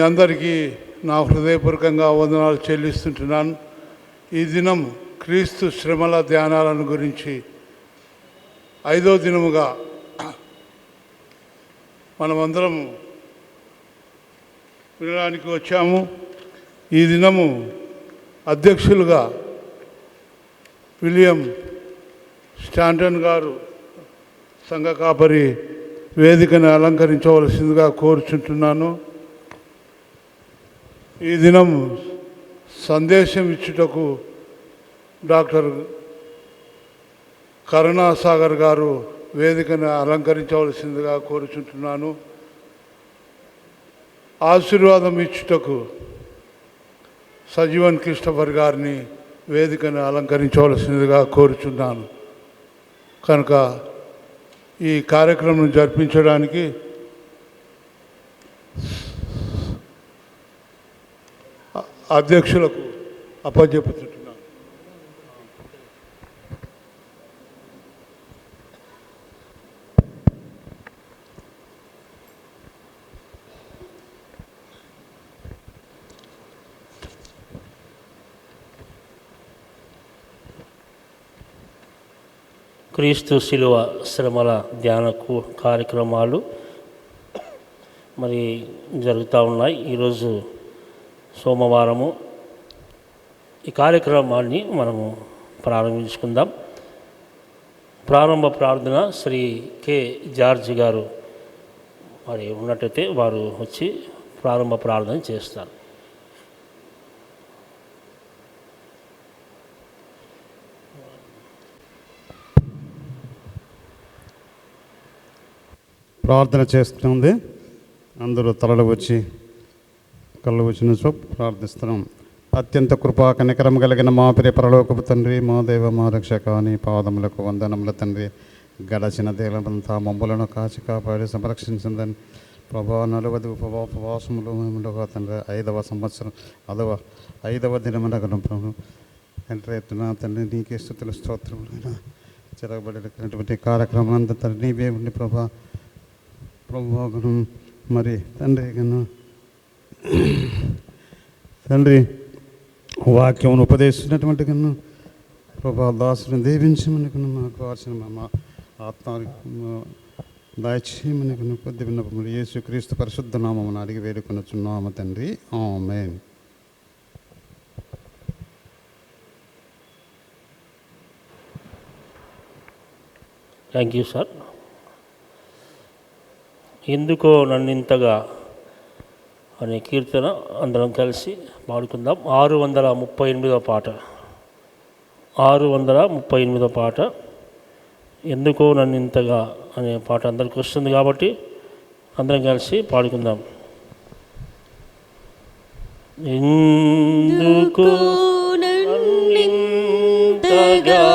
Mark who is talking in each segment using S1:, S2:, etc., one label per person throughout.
S1: అందరికీ నా హృదయపూర్వకంగా వందనాలు చెల్లిస్తుంటున్నాను. ఈ దినం క్రీస్తు శ్రమల ధ్యానాలను గురించి 5వ దినముగా మనమందరం వినడానికి వచ్చాము. ఈ దినము అధ్యక్షులుగా విలియం స్టాంటన్ గారు సంఘ కాపరి వేదికను అలంకరించవలసిందిగా కోరుచుంటున్నాను. ఈ దినం సందేశం ఇచ్చుటకు డాక్టర్ కరుణాసాగర్ గారు వేదికను అలంకరించవలసిందిగా కోరుచుంటున్నాను. ఆశీర్వాదం ఇచ్చుటకు సజీవన్ క్రిస్టఫర్ గారిని వేదికను అలంకరించవలసిందిగా కోరుచున్నాను. కనుక ఈ కార్యక్రమం జరిపించడానికి అధ్యక్షులకు అప్పజెప్పుతుంటున్నాను.
S2: క్రీస్తు శిలువ శ్రమల ధ్యాన కార్యక్రమాలు మరి జరుగుతూ ఉన్నాయి. ఈరోజు సోమవారము. ఈ కార్యక్రమాన్ని మనము ప్రారంభించుకుందాం. ప్రారంభ ప్రార్థన శ్రీ కె జార్జ్ గారు మరి ఉన్నట్టయితే వారు వచ్చి ప్రారంభ ప్రార్థన చేస్తారు.
S3: ప్రార్థన చేస్తుంది. అందరూ తలలు వచ్చి కళ్ళు వచ్చిన ప్రార్థిస్తున్నాం. అత్యంత కృపా కనికరం కలిగిన మా ప్రియ పరలోకపు తండ్రి, మా దేవ మా రక్షక నీ పాదములకు వందనముల తండ్రి. గడచిన దేలంతా మమ్మలను కాచి కాపాడి సంరక్షించిందని ప్రభా. 40 ఉపవాసములు ఉండగా తండ్రి 5వ సంవత్సరం 5వ దినమనగను ప్రభు ఎంటర్ ఎత్తున తండ్రి నీకే స్తుతులు స్తోత్రములైన జరగబడినటువంటి కార్యక్రమం అంతా తండ్రి నీవే ఉండి ప్రభా. ప్రభువాగను మరి తండ్రి వాక్యమును ఉపదేశించినటువంటి కన్నా ప్రభా దాసుని దీవించమని కన్నా మాకు కావాల్సిన మా ఆత్మ దయచేయమని కన్నా కొద్ది విన్నపములు యేసుక్రీస్తు పరిశుద్ధ నామమును అడిగి వేడుకొనుచున్నాము తండ్రి. ఆమేన్.
S2: Thank you sir. ఎందుకో నన్నింతగా అనే కీర్తన అందరం కలిసి పాడుకుందాం. 638వ పాట. 638వ పాట ఎందుకో నన్నింతగా అనే పాట అందరికి వస్తుంది కాబట్టి అందరం కలిసి పాడుకుందాం. ఎందుకో నన్నింతగా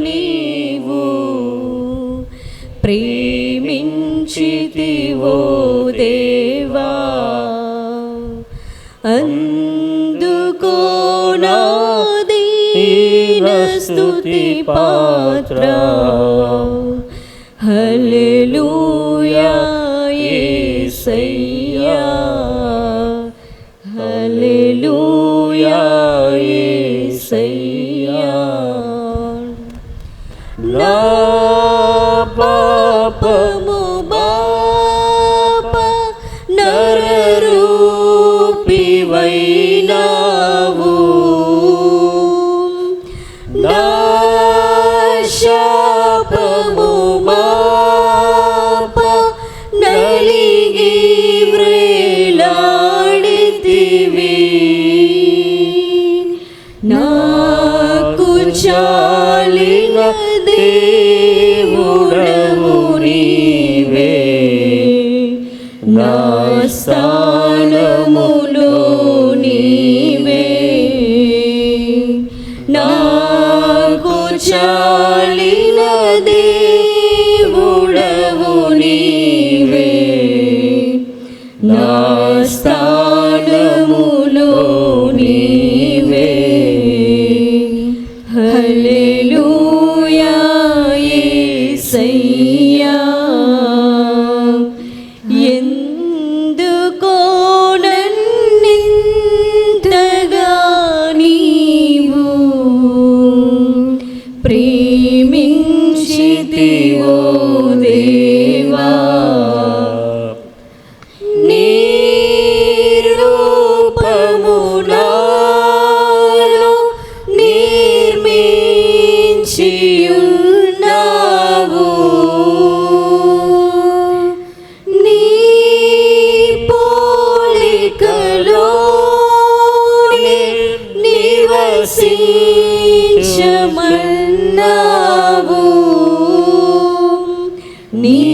S2: నీవు ప్రేమించితివో దేవా, అందుకో నా దీన స్తుతి పాత్ర. హల్లెలూయా యేసయ్యా, హల్లెలూయా యేసయ్యా. నా పాపము బాపా నరరూపివైనావు, నా శాపము బాపా నలిగి వ్రేలాడితివి. నాకు చాలిన దేవుడవు నీవే, నా స్థానములో నీవే. నాకు చాలిన దేవుడవు నీవే, నా స్థానములో నీవే. హల్లెలూయా యేసయ్యా. ఎందుకో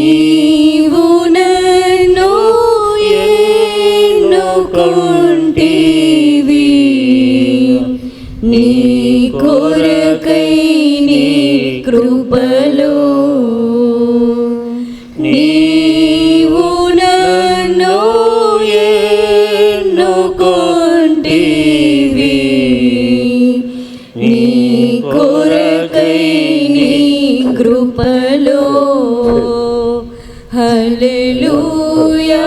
S4: నీవు నన్ను ఎన్నుకొంటివి, నీ కొరకై నీ కృపలో. నీవు నన్ను ఎన్నుకొంటివి, నీ కొరకై నీ కృపలో. హల్లెలూయా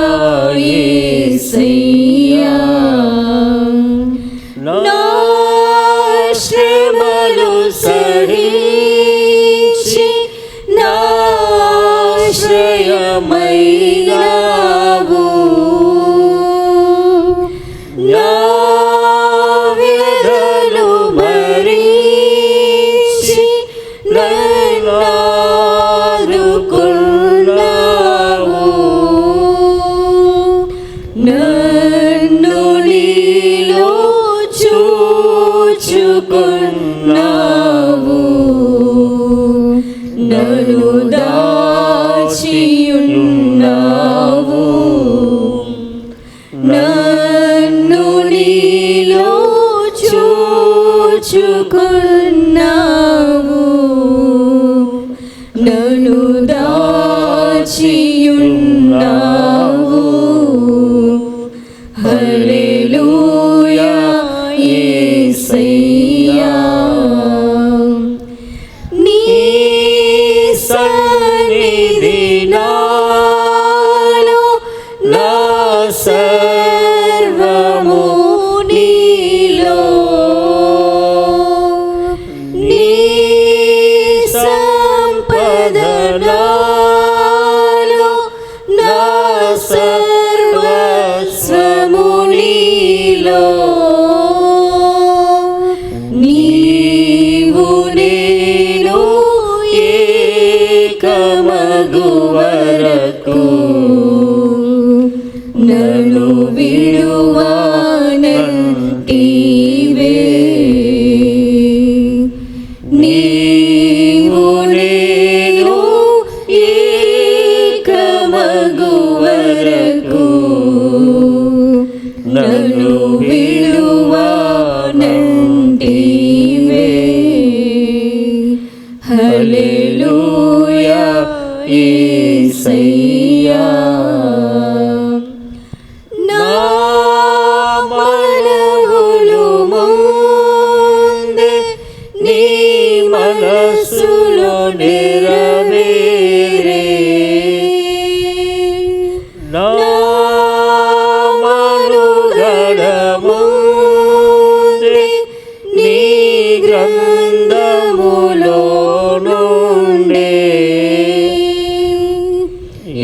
S4: యేసయ్యా. నా శ్రమలు సహించి నాశ్రయమైనావు, నా వ్యధలు భరించి నన్నాదుకున్నావు. నన్ను నీలో చూచుకున్నావు, నన్ను దాచియున్నావు. నన్ను నీలో చూచుకున్నావు, నన్ను దాచియున్నావు. హల్లెలూయా యేసయ్యా. నీ సన్నిధి నాలో నా సర్వము నీలో. నీ సంపద నాలో నా సర్వస్వము నీలో. నీవు నేను ఏకమగు వరకు నన్ను విడువనంటివే. నీవు నేను ఏకమగు వరకు నన్ను విడువనంటివే. హల్లెలూయా యేసయ్యా. నా మనవులు ముందే నీ మనస్సులో నెరవేరే. నా మనుగడ ముందే నీ గ్రంథములో నుండే.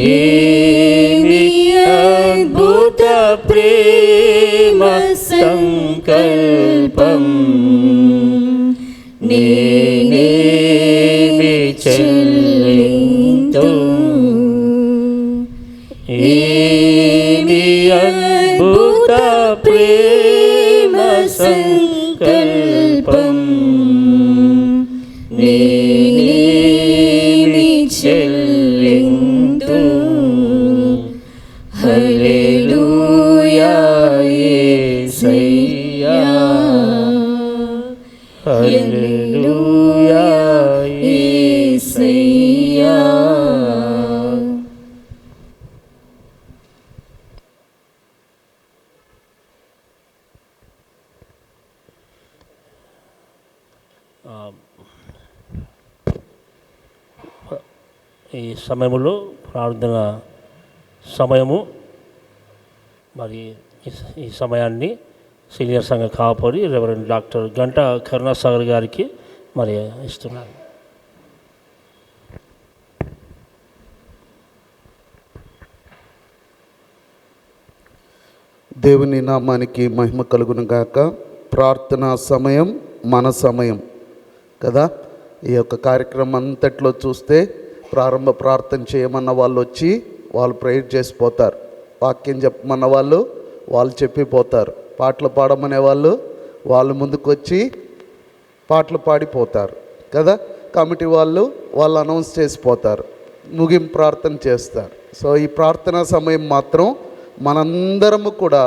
S4: ఏమి అద్భుత ప్రేమ సంకల్పం, నేనేమి చెల్లింతు. ఏమి అద్భుత ప్రేమ సంకల్పం, నేనేమి చెల్లింతు. హల్లెలూయా యేసయ్యా. హల్లెలూయా యేసయ్యా.
S2: ఈ సమయంలో ప్రార్థన సమయము. మరి ఈ సమయాన్ని సీనియర్ సంఘ కాపరి రెవరెండ్ డాక్టర్ గంట కరుణాసాగర్ గారికి మరి ఇస్తున్నాను.
S5: దేవుని నామానికి మహిమ కలుగును గాక. ప్రార్థనా సమయం మన సమయం కదా. ఈ యొక్క కార్యక్రమం అంతట్లో చూస్తే ప్రారంభ ప్రార్థన చేయమన్న వాళ్ళు వచ్చి వాళ్ళు ప్రేయర్ చేసిపోతారు, వాక్యం చెప్పమన్న వాళ్ళు చెప్పిపోతారు, పాటలు పాడమనే వాళ్ళు ముందుకు వచ్చి పాటలు పాడిపోతారు కదా. కమిటీ వాళ్ళు అనౌన్స్ చేసిపోతారు. ముగింపు ప్రార్థన చేస్తారు. సో ఈ ప్రార్థనా సమయం మాత్రం మనందరము కూడా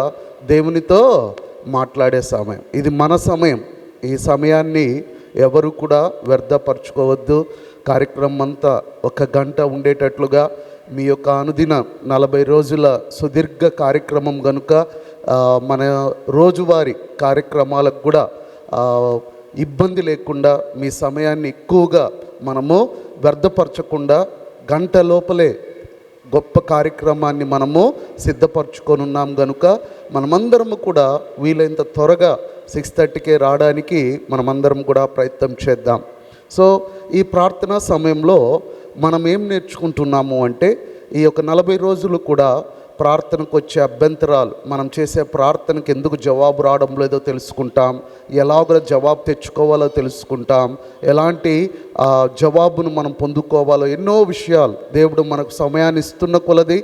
S5: దేవునితో మాట్లాడే సమయం. ఇది మన సమయం. ఈ సమయాన్ని ఎవరు కూడా వ్యర్థపరచుకోవద్దు. కార్యక్రమం అంతా 1 గంట ఉండేటట్లుగా మీ యొక్క అనుదిన 40 రోజుల సుదీర్ఘ కార్యక్రమం కనుక మన రోజువారీ కార్యక్రమాలకు కూడా ఇబ్బంది లేకుండా మీ సమయాన్ని ఎక్కువగా మనము వ్యర్థపరచకుండా గంట లోపలే గొప్ప కార్యక్రమాన్ని మనము సిద్ధపరచుకొని ఉన్నాం కనుక మనమందరము కూడా వీలైనంత త్వరగా 6:30కే రావడానికి మనమందరం కూడా ప్రయత్నం చేద్దాం. సో ఈ ప్రార్థనా సమయంలో మనం ఏం నేర్చుకుంటున్నాము అంటే ఈ యొక్క 40 రోజులు కూడా ప్రార్థనకు వచ్చే అభ్యంతరాలు, మనం చేసే ప్రార్థనకు ఎందుకు జవాబు రావడం లేదో తెలుసుకుంటాం, ఎలాగో జవాబు తెచ్చుకోవాలో తెలుసుకుంటాం, ఎలాంటి జవాబును మనం పొందుకోవాలో ఎన్నో విషయాలు దేవుడు మనకు సమయాన్ని ఇస్తున్న కొలది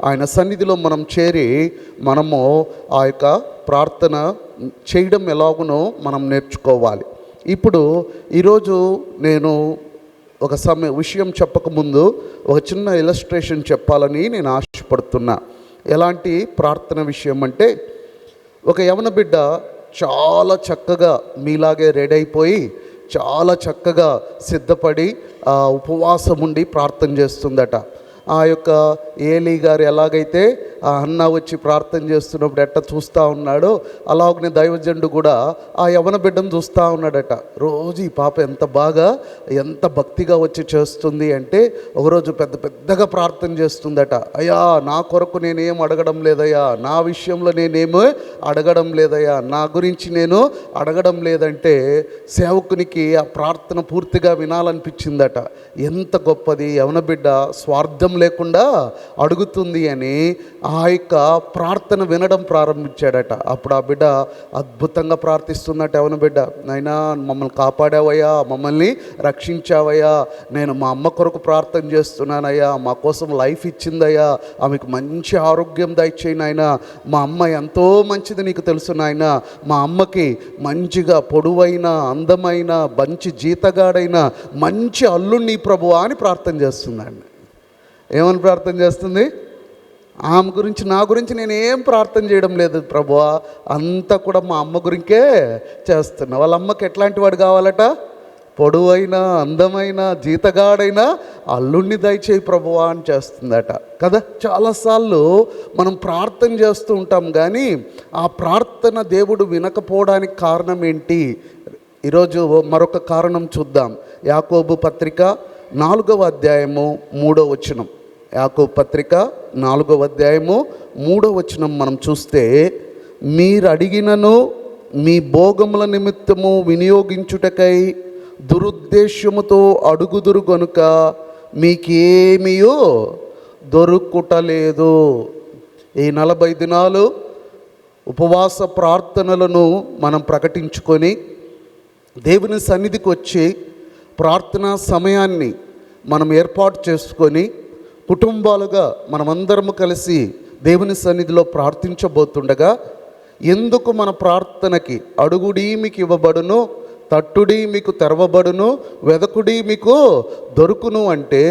S5: ఆయన సన్నిధిలో మనం చేరి మనము ఆ యొక్క ప్రార్థన చేయడం ఎలాగునో మనం నేర్చుకోవాలి. ఇప్పుడు ఈరోజు నేను ఒక విషయం చెప్పకముందు ఒక చిన్న ఇలస్ట్రేషన్ చెప్పాలని నేను ఆశపడుతున్నా. ఎలాంటి ప్రార్థన విషయం అంటే, ఒక యవన బిడ్డ చాలా చక్కగా మీలాగే రెడీ అయిపోయి చాలా చక్కగా సిద్ధపడి ఉపవాసం ఉండి ప్రార్థన చేస్తుందట. ఆ యొక్క ఏలీ గారు ఎలాగైతే ఆ అన్న వచ్చి ప్రార్థన చేస్తున్నప్పుడు ఎట్ట చూస్తూ ఉన్నాడో అలాగనే దైవజనుడు కూడా ఆ యవన బిడ్డను చూస్తూ ఉన్నాడట. రోజు ఈ పాప ఎంత భక్తిగా వచ్చి చేస్తుంది అంటే, ఒకరోజు పెద్దగా ప్రార్థన చేస్తుందట. అయ్యా నా కొరకు నేనేం అడగడం లేదయ్యా, నా విషయంలో నేనేమో అడగడం లేదయ్యా, నా గురించి నేను అడగడం లేదంటే సేవకునికి ఆ ప్రార్థన పూర్తిగా వినాలనిపించిందట. ఎంత గొప్పది, యవన బిడ్డ స్వార్థం లేకుండా అడుగుతుంది అని ఆ యొక్క ప్రార్థన వినడం ప్రారంభించాడట. అప్పుడు ఆ బిడ్డ అద్భుతంగా ప్రార్థిస్తుందట. యవన బిడ్డ, నైనా మమ్మల్ని కాపాడావయ్యా, మమ్మల్ని రక్షించావయ్యా, నేను మా అమ్మ కొరకు ప్రార్థన చేస్తున్నానయ్యా, మా కోసం లైఫ్ ఇచ్చిందయ్యా, ఆమెకు మంచి ఆరోగ్యం దయచేయి నాయనా, మా అమ్మ ఎంతో మంచిది నీకు తెలుసు నాయనా, మా అమ్మకి మంచిగా పొడవైన అందమైన మంచి జీతగాడైన మంచి అల్లుణ్ణి ప్రభువా అని ప్రార్థన చేస్తుందండి. ఏమని ప్రార్థన చేస్తుంది? ఆమె గురించి, నా గురించి నేను ఏం ప్రార్థన చేయడం లేదు ప్రభువా, అంతా కూడా మా అమ్మ గురింకే చేస్తున్నా. వాళ్ళ అమ్మకి ఎట్లాంటి వాడు కావాలట? పొడవైన అందమైన జీతగాడైన అల్లుణ్ణి దయచేయి ప్రభువా అని చేస్తుందట కదా. చాలాసార్లు మనం ప్రార్థన చేస్తూ ఉంటాం, కానీ ఆ ప్రార్థన దేవుడు వినకపోవడానికి కారణం ఏంటి? ఈరోజు మరొక కారణం చూద్దాం. యాకోబు పత్రిక 4వ అధ్యాయము 3వ వచనం. యాకోబు పత్రిక 4వ అధ్యాయము 3వ వచనం మనం చూస్తే, మీరు అడిగినను మీ భోగముల నిమిత్తము వినియోగించుటకై దురుద్దేశముతో అడుగుదురు గనుక మీకేమీయో దొరుకుటలేదు. ఈ 40 దినాలు ఉపవాస ప్రార్థనలను మనం ప్రకటించుకొని దేవుని సన్నిధికి వచ్చి ప్రార్థనా సమయాన్ని మనం ఏర్పాటు చేసుకొని కుటుంబాలుగా మనమందరము కలిసి దేవుని సన్నిధిలో ప్రార్థించబోతుండగా, ఎందుకు మన ప్రార్థనకి అడుగుడి మీకు ఇవ్వబడును, తట్టుడి మీకు తెరవబడును, వెదకుడి మీకు దొరుకును అంటే,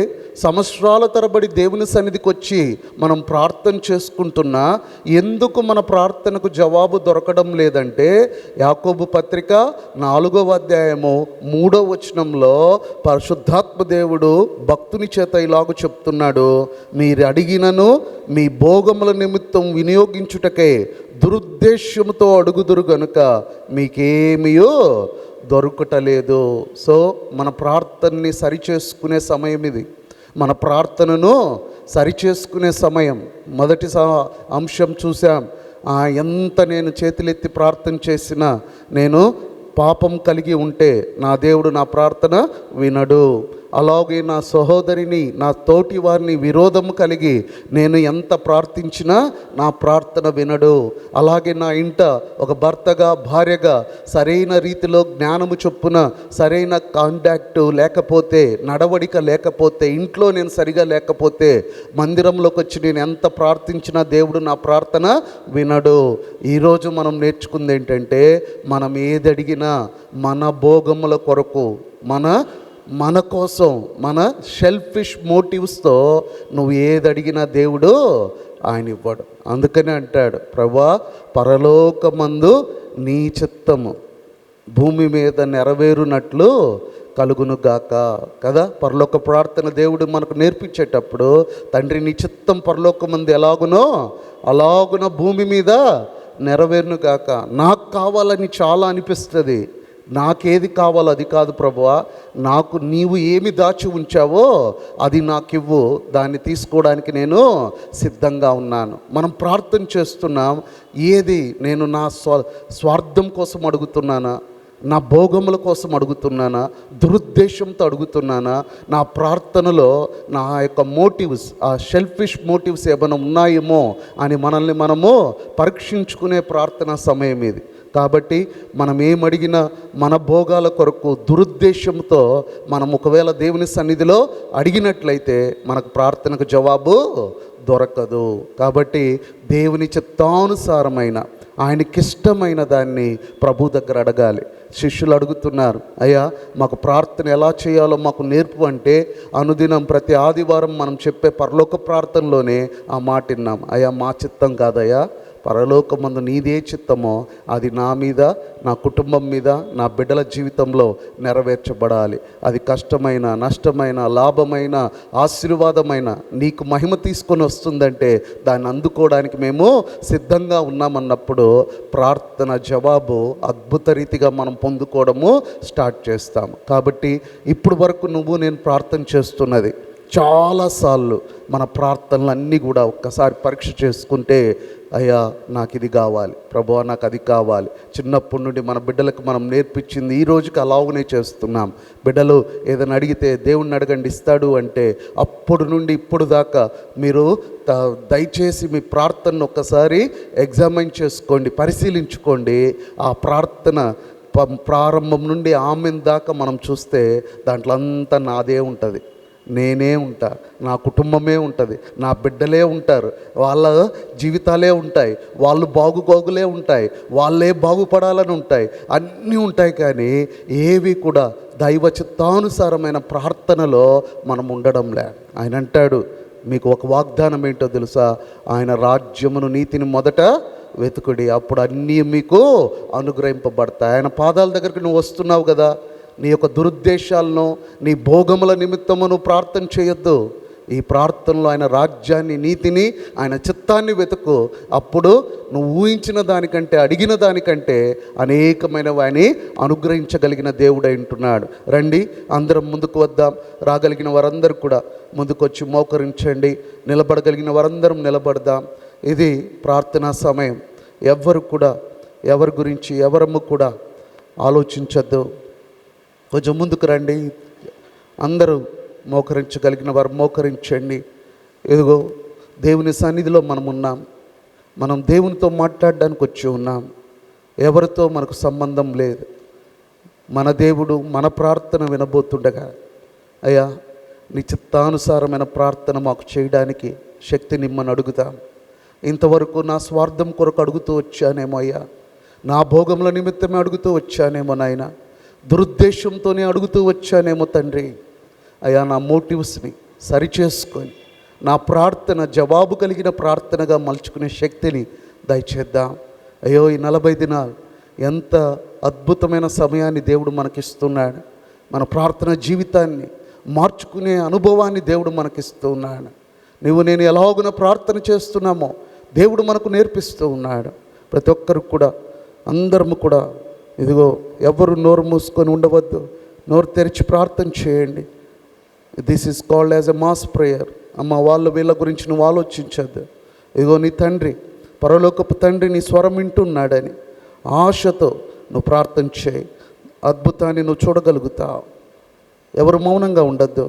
S5: సంవత్సరాల తరబడి దేవుని సన్నిధికి వచ్చి మనం ప్రార్థన చేసుకుంటున్నా ఎందుకు మన ప్రార్థనకు జవాబు దొరకడం లేదంటే, యాకోబు పత్రిక 4వ అధ్యాయము 3వ వచనంలో పరిశుద్ధాత్మ దేవుడు భక్తుని చేత ఇలాగ చెప్తున్నాడు, మీరు అడిగినను మీ భోగముల నిమిత్తం వినియోగించుటకే దురుద్దేశ్యముతో అడుగుదురు గనుక మీకేమియో దొరుకుటలేదు. సో మన ప్రార్థనని సరిచేసుకునే సమయం ఇది. మన ప్రార్థనను సరిచేసుకునే సమయం. మొదటి అంశం చూసాం, ఎంత నేను చేతులెత్తి ప్రార్థన చేసినా నేను పాపం కలిగి ఉంటే నా దేవుడు నా ప్రార్థన వినడు. అలాగే నా సహోదరిని, నా తోటి వారిని విరోధం కలిగి నేను ఎంత ప్రార్థించినా నా ప్రార్థన వినడు. అలాగే నా ఇంట ఒక భర్తగా భార్యగా సరైన రీతిలో జ్ఞానము చొప్పున సరైన కాంటాక్టు లేకపోతే, నడవడిక లేకపోతే, ఇంట్లో నేను సరిగా లేకపోతే, మందిరంలోకి వచ్చి నేను ఎంత ప్రార్థించినా దేవుడు నా ప్రార్థన వినడు. ఈరోజు మనం నేర్చుకుంది ఏంటంటే, మనం ఏది అడిగినా మన భోగముల కొరకు, మన మన కోసం, మన సెల్ఫిష్ మోటివ్స్తో నువ్వు ఏది అడిగినా దేవుడు ఆయన ఇవ్వడు. అందుకనే అంటాడు, ప్రభా పరలోకమందు నీ చిత్తము భూమి మీద నెరవేరునట్లు కలుగును గాక. కదా, పరలోక ప్రార్థన దేవుడు మనకు నేర్పించేటప్పుడు, తండ్రి నీ చిత్తం పరలోకమందు ఎలాగునో అలాగున భూమి మీద నెరవేరును గాక. నాకు కావాలని చాలా అనిపిస్తుంది, నాకేది కావాలో అది కాదు ప్రభువా, నాకు నీవు ఏమి దాచి ఉంచావో అది నాకు ఇవ్వు, దాన్ని తీసుకోవడానికి నేను సిద్ధంగా ఉన్నాను. మనం ప్రార్థన చేస్తున్నాం, ఏది నేను నా స్వార్థం కోసం అడుగుతున్నానా, నా భోగముల కోసం అడుగుతున్నానా, దురుద్దేశంతో అడుగుతున్నానా? నా ప్రార్థనలో నా యొక్క మోటివ్స్, ఆ సెల్ఫిష్ మోటివ్స్ ఏమైనా ఉన్నాయేమో అని మనల్ని మనము పరీక్షించుకునే ప్రార్థనా సమయం ఇది. కాబట్టి మనం ఏమడిగినా మన భోగాల కొరకు దురుద్దేశంతో మనం ఒకవేళ దేవుని సన్నిధిలో అడిగినట్లయితే మనకు ప్రార్థనకు జవాబు దొరకదు. కాబట్టి దేవుని చిత్తానుసారమైన, ఆయనకిష్టమైన దాన్ని ప్రభు దగ్గర అడగాలి. శిష్యులు అడుగుతున్నారు, అయ్యా మాకు ప్రార్థన ఎలా చేయాలో మాకు నేర్పు అంటే, అనుదినం ప్రతి ఆదివారం మనం చెప్పే పరలోక ప్రార్థనలోనే ఆ మాట విన్నాం. అయ్యా మా చిత్తం కాదయ్యా, పరలోకమందు నీదే చిత్తమో అది నా మీద, నా కుటుంబం మీద, నా బిడ్డల జీవితంలో నెరవేర్చబడాలి. అది కష్టమైన, నష్టమైన, లాభమైన, ఆశీర్వాదమైన నీకు మహిమ తీసుకొని వస్తుందంటే దాన్ని అందుకోవడానికి మేము సిద్ధంగా ఉన్నామన్నప్పుడు ప్రార్థన జవాబు అద్భుత రీతిగా మనం పొందుకోవడము స్టార్ట్ చేస్తాము. కాబట్టి ఇప్పుడు వరకు నువ్వు నేను ప్రార్థన చేస్తున్నది చాలాసార్లు మన ప్రార్థనలు అన్నీ కూడా ఒక్కసారి పరీక్ష చేసుకుంటే, అయ్యా నాకు ఇది కావాలి ప్రభువా, నాకు అది కావాలి. చిన్నప్పటి నుండి మన బిడ్డలకు మనం నేర్పించింది ఈ రోజుకి అలాగనే చేస్తున్నాం. బిడ్డలు ఏదైనా అడిగితే దేవుణ్ణి అడగండి ఇస్తాడు అంటే, అప్పుడు నుండి ఇప్పుడు దాకా మీరు దయచేసి మీ ప్రార్థనను ఒక్కసారి ఎగ్జామైన్ చేసుకోండి, పరిశీలించుకోండి. ఆ ప్రార్థన ప్రారంభం నుండి ఆమెన్ దాకా మనం చూస్తే దాంట్లో అంతా నాదే ఉంటుంది, నేనే ఉంటా, నా కుటుంబమే ఉంటుంది, నా బిడ్డలే ఉంటారు, వాళ్ళ జీవితాలే ఉంటాయి, వాళ్ళు బాగులే ఉంటాయి, వాళ్ళే బాగుపడాలని ఉంటాయి, అన్నీ ఉంటాయి. కానీ ఏవి కూడా దైవ చిత్తానుసారమైన ప్రార్థనలో మనం ఉండడంలే. ఆయన అంటాడు, మీకు ఒక వాగ్దానం ఏంటో తెలుసా? ఆయన రాజ్యమును నీతిని మొదట వెతుకుడి, అప్పుడు అన్నీ మీకు అనుగ్రహింపబడతాయి. ఆయన పాదాల దగ్గరికి నువ్వు వస్తున్నావు కదా, నీ యొక్క దురుద్దేశాలను, నీ భోగముల నిమిత్తము నువ్వు ప్రార్థన చేయొద్దు. ఈ ప్రార్థనలో ఆయన రాజ్యాన్ని, నీతిని, ఆయన చిత్తాన్ని వెతుకు. అప్పుడు నువ్వు ఊహించిన దానికంటే, అడిగిన దానికంటే అనేకమైనవి ఆయన అనుగ్రహించగలిగిన దేవుడై ఉంటున్నాడు. రండి అందరం ముందుకు వద్దాం. రాగలిగిన వారందరూ కూడా ముందుకు వచ్చి మోకరించండి. నిలబడగలిగిన వారందరం నిలబడదాం. ఇది ప్రార్థనా సమయం. ఎవరి గురించి ఎవరము కూడా ఆలోచించద్దు. కొంచెం ముందుకు రండి. అందరూ మోకరించగలిగిన వారు మోకరించండి. ఇదిగో దేవుని సన్నిధిలో మనం ఉన్నాం. మనం దేవునితో మాట్లాడడానికి వచ్చి ఉన్నాం. ఎవరితో మనకు సంబంధం లేదు. మన దేవుడు మన ప్రార్థన వినబోతుండగా, అయ్యా నీ చిత్తానుసారమైన ప్రార్థన మాకు చేయడానికి శక్తి నిమ్మని అడుగుతాం. ఇంతవరకు నా స్వార్థం కొరకు అడుగుతూ వచ్చానేమో అయ్యా, నా భోగముల నిమిత్తమే అడుగుతూ వచ్చానేమో నాయన, దురుద్దేశంతోనే అడుగుతూ వచ్చానేమో తండ్రి. అయ్యా నా మోటివ్స్ని సరిచేసుకొని నా ప్రార్థన జవాబు కలిగిన ప్రార్థనగా మలుచుకునే శక్తిని దయచేద్దాం. అయ్యో ఈ 40 దినాలు ఎంత అద్భుతమైన సమయాన్ని దేవుడు మనకిస్తున్నాడు. మన ప్రార్థన జీవితాన్ని మార్చుకునే అనుభవాన్ని దేవుడు మనకిస్తూ ఉన్నాడు. నువ్వు నేను ఎలాగున ప్రార్థన చేస్తున్నామో దేవుడు మనకు నేర్పిస్తూ ఉన్నాడు. ప్రతి ఒక్కరు కూడా, అందరము కూడా, ఇదిగో ఎవరు నోరు మూసుకొని ఉండవద్దు, నోరు తెరిచి ప్రార్థన చేయండి. This is called as a mass prayer. అమ్మ వీళ్ళ గురించి నువ్వు ఆలోచించద్దు. ఇదిగో నీ తండ్రి, పరలోకపు తండ్రి నీ స్వరం వింటున్నాడని ఆశతో నువ్వు ప్రార్థన చేయి. అద్భుతాన్ని నువ్వు చూడగలుగుతావు. ఎవరు మౌనంగా ఉండద్దు.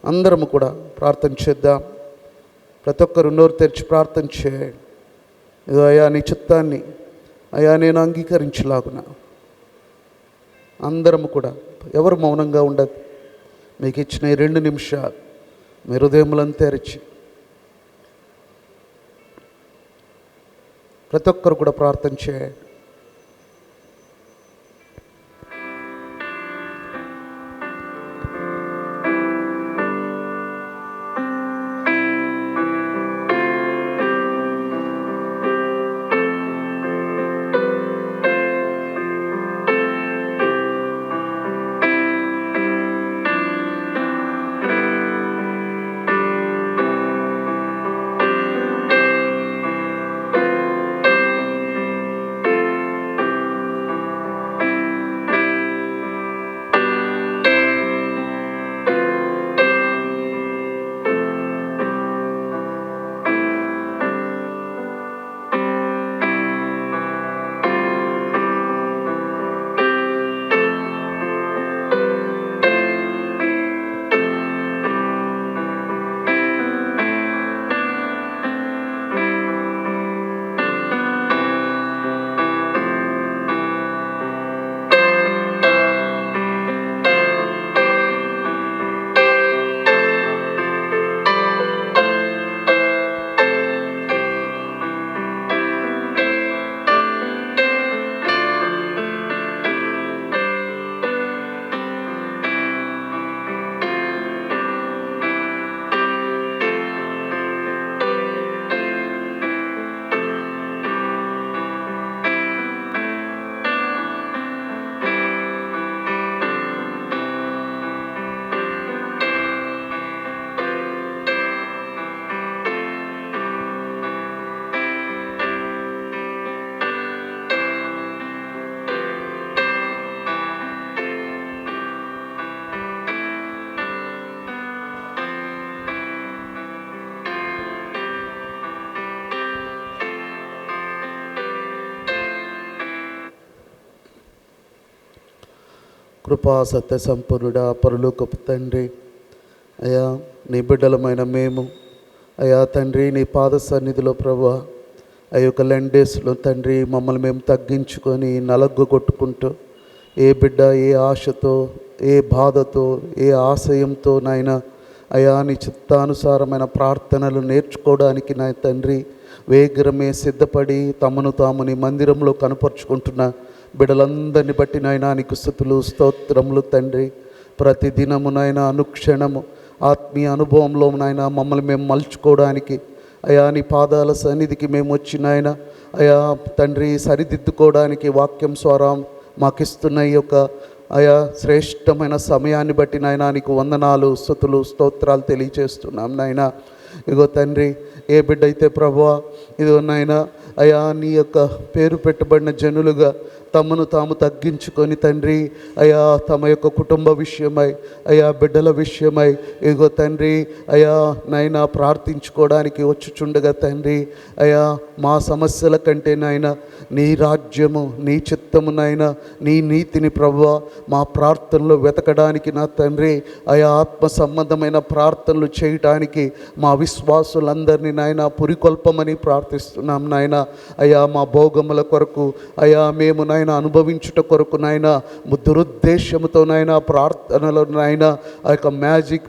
S5: అందరము కూడా ప్రార్థన చేద్దాం. ప్రతి ఒక్కరు నోరు తెరిచి ప్రార్థన చేయండి. ఇదిగో అయ్యా నీ చిత్తాన్ని అయ్యా నేను అంగీకరించలాగునా. అందరము కూడా ఎవరు మౌనంగా ఉండదు. మీకు ఇచ్చిన ఈ 2 నిమిషాలు మీ హృదయములను తెరిచి ప్రతి ఒక్కరు కూడా ప్రార్థన చేయండి. కృపా సత్య సంపూర్ణుడా పరలోకపు తండ్రి, అయా నీ బిడ్డలమైన మేము అయా తండ్రి నీ పాద సన్నిధిలో ప్రభువా ఆ యొక్క లెండేస్లో తండ్రి మమ్మల్ని మేము తగ్గించుకొని నలగ్గు కొట్టుకుంటూ ఏ బిడ్డ ఏ ఆశతో ఏ బాధతో ఏ ఆశయంతో నాయన అయా నీ చిత్తానుసారమైన ప్రార్థనలు నేర్చుకోవడానికి నా తండ్రి వేగరమే సిద్ధపడి తమను తాము నీ మందిరంలో కనపరుచుకుంటున్న బిడ్డలందరినీ బట్టి నాయనా నీకు స్తుతులు స్తోత్రములు తండ్రి. ప్రతి దినము నాయన అనుక్షణము ఆత్మీయ అనుభవంలో నాయన మమ్మల్ని మేము మలుచుకోవడానికి అయా నీ పాదాల సన్నిధికి మేము వచ్చి నాయన అయా తండ్రి సరిదిద్దుకోవడానికి వాక్యం ద్వారా మాకు ఇస్తున్న ఈ యొక్క అయా శ్రేష్టమైన సమయాన్ని బట్టి నాయన నీకు వందనాలు స్తుతులు స్తోత్రాలు తెలియజేస్తున్నాం నాయన. ఇగో తండ్రి ఏ బిడ్డ అయితే ప్రభువా ఇదిగో నాయన అయా నీ యొక్క పేరు పెట్టబడిన జనులుగా తమను తాము తగ్గించుకొని తండ్రి అయా తమ యొక్క కుటుంబ విషయమై అయా బిడ్డల విషయమై ఇగో తండ్రి అయా నైనా ప్రార్థించుకోవడానికి వచ్చుచుండగా తండ్రి అయా మా సమస్యల కంటే నాయన నీ రాజ్యము నీ చిత్తము నాయన నీ నీతిని ప్రభువా మా ప్రార్థనలో వెతకడానికి నా తండ్రి అయా ఆత్మ సంబంధమైన ప్రార్థనలు చేయటానికి మా విశ్వాసులందరినీ నాయన పురికొల్పమని ప్రార్థిస్తున్నాం నాయన. అయా మా భోగముల కొరకు అయా మేము నాయన అనుభవించుట కొరకు నాయన దురుద్దేశముతో నాయన ప్రార్థనలో నాయన ఆ యొక్క మ్యాజిక్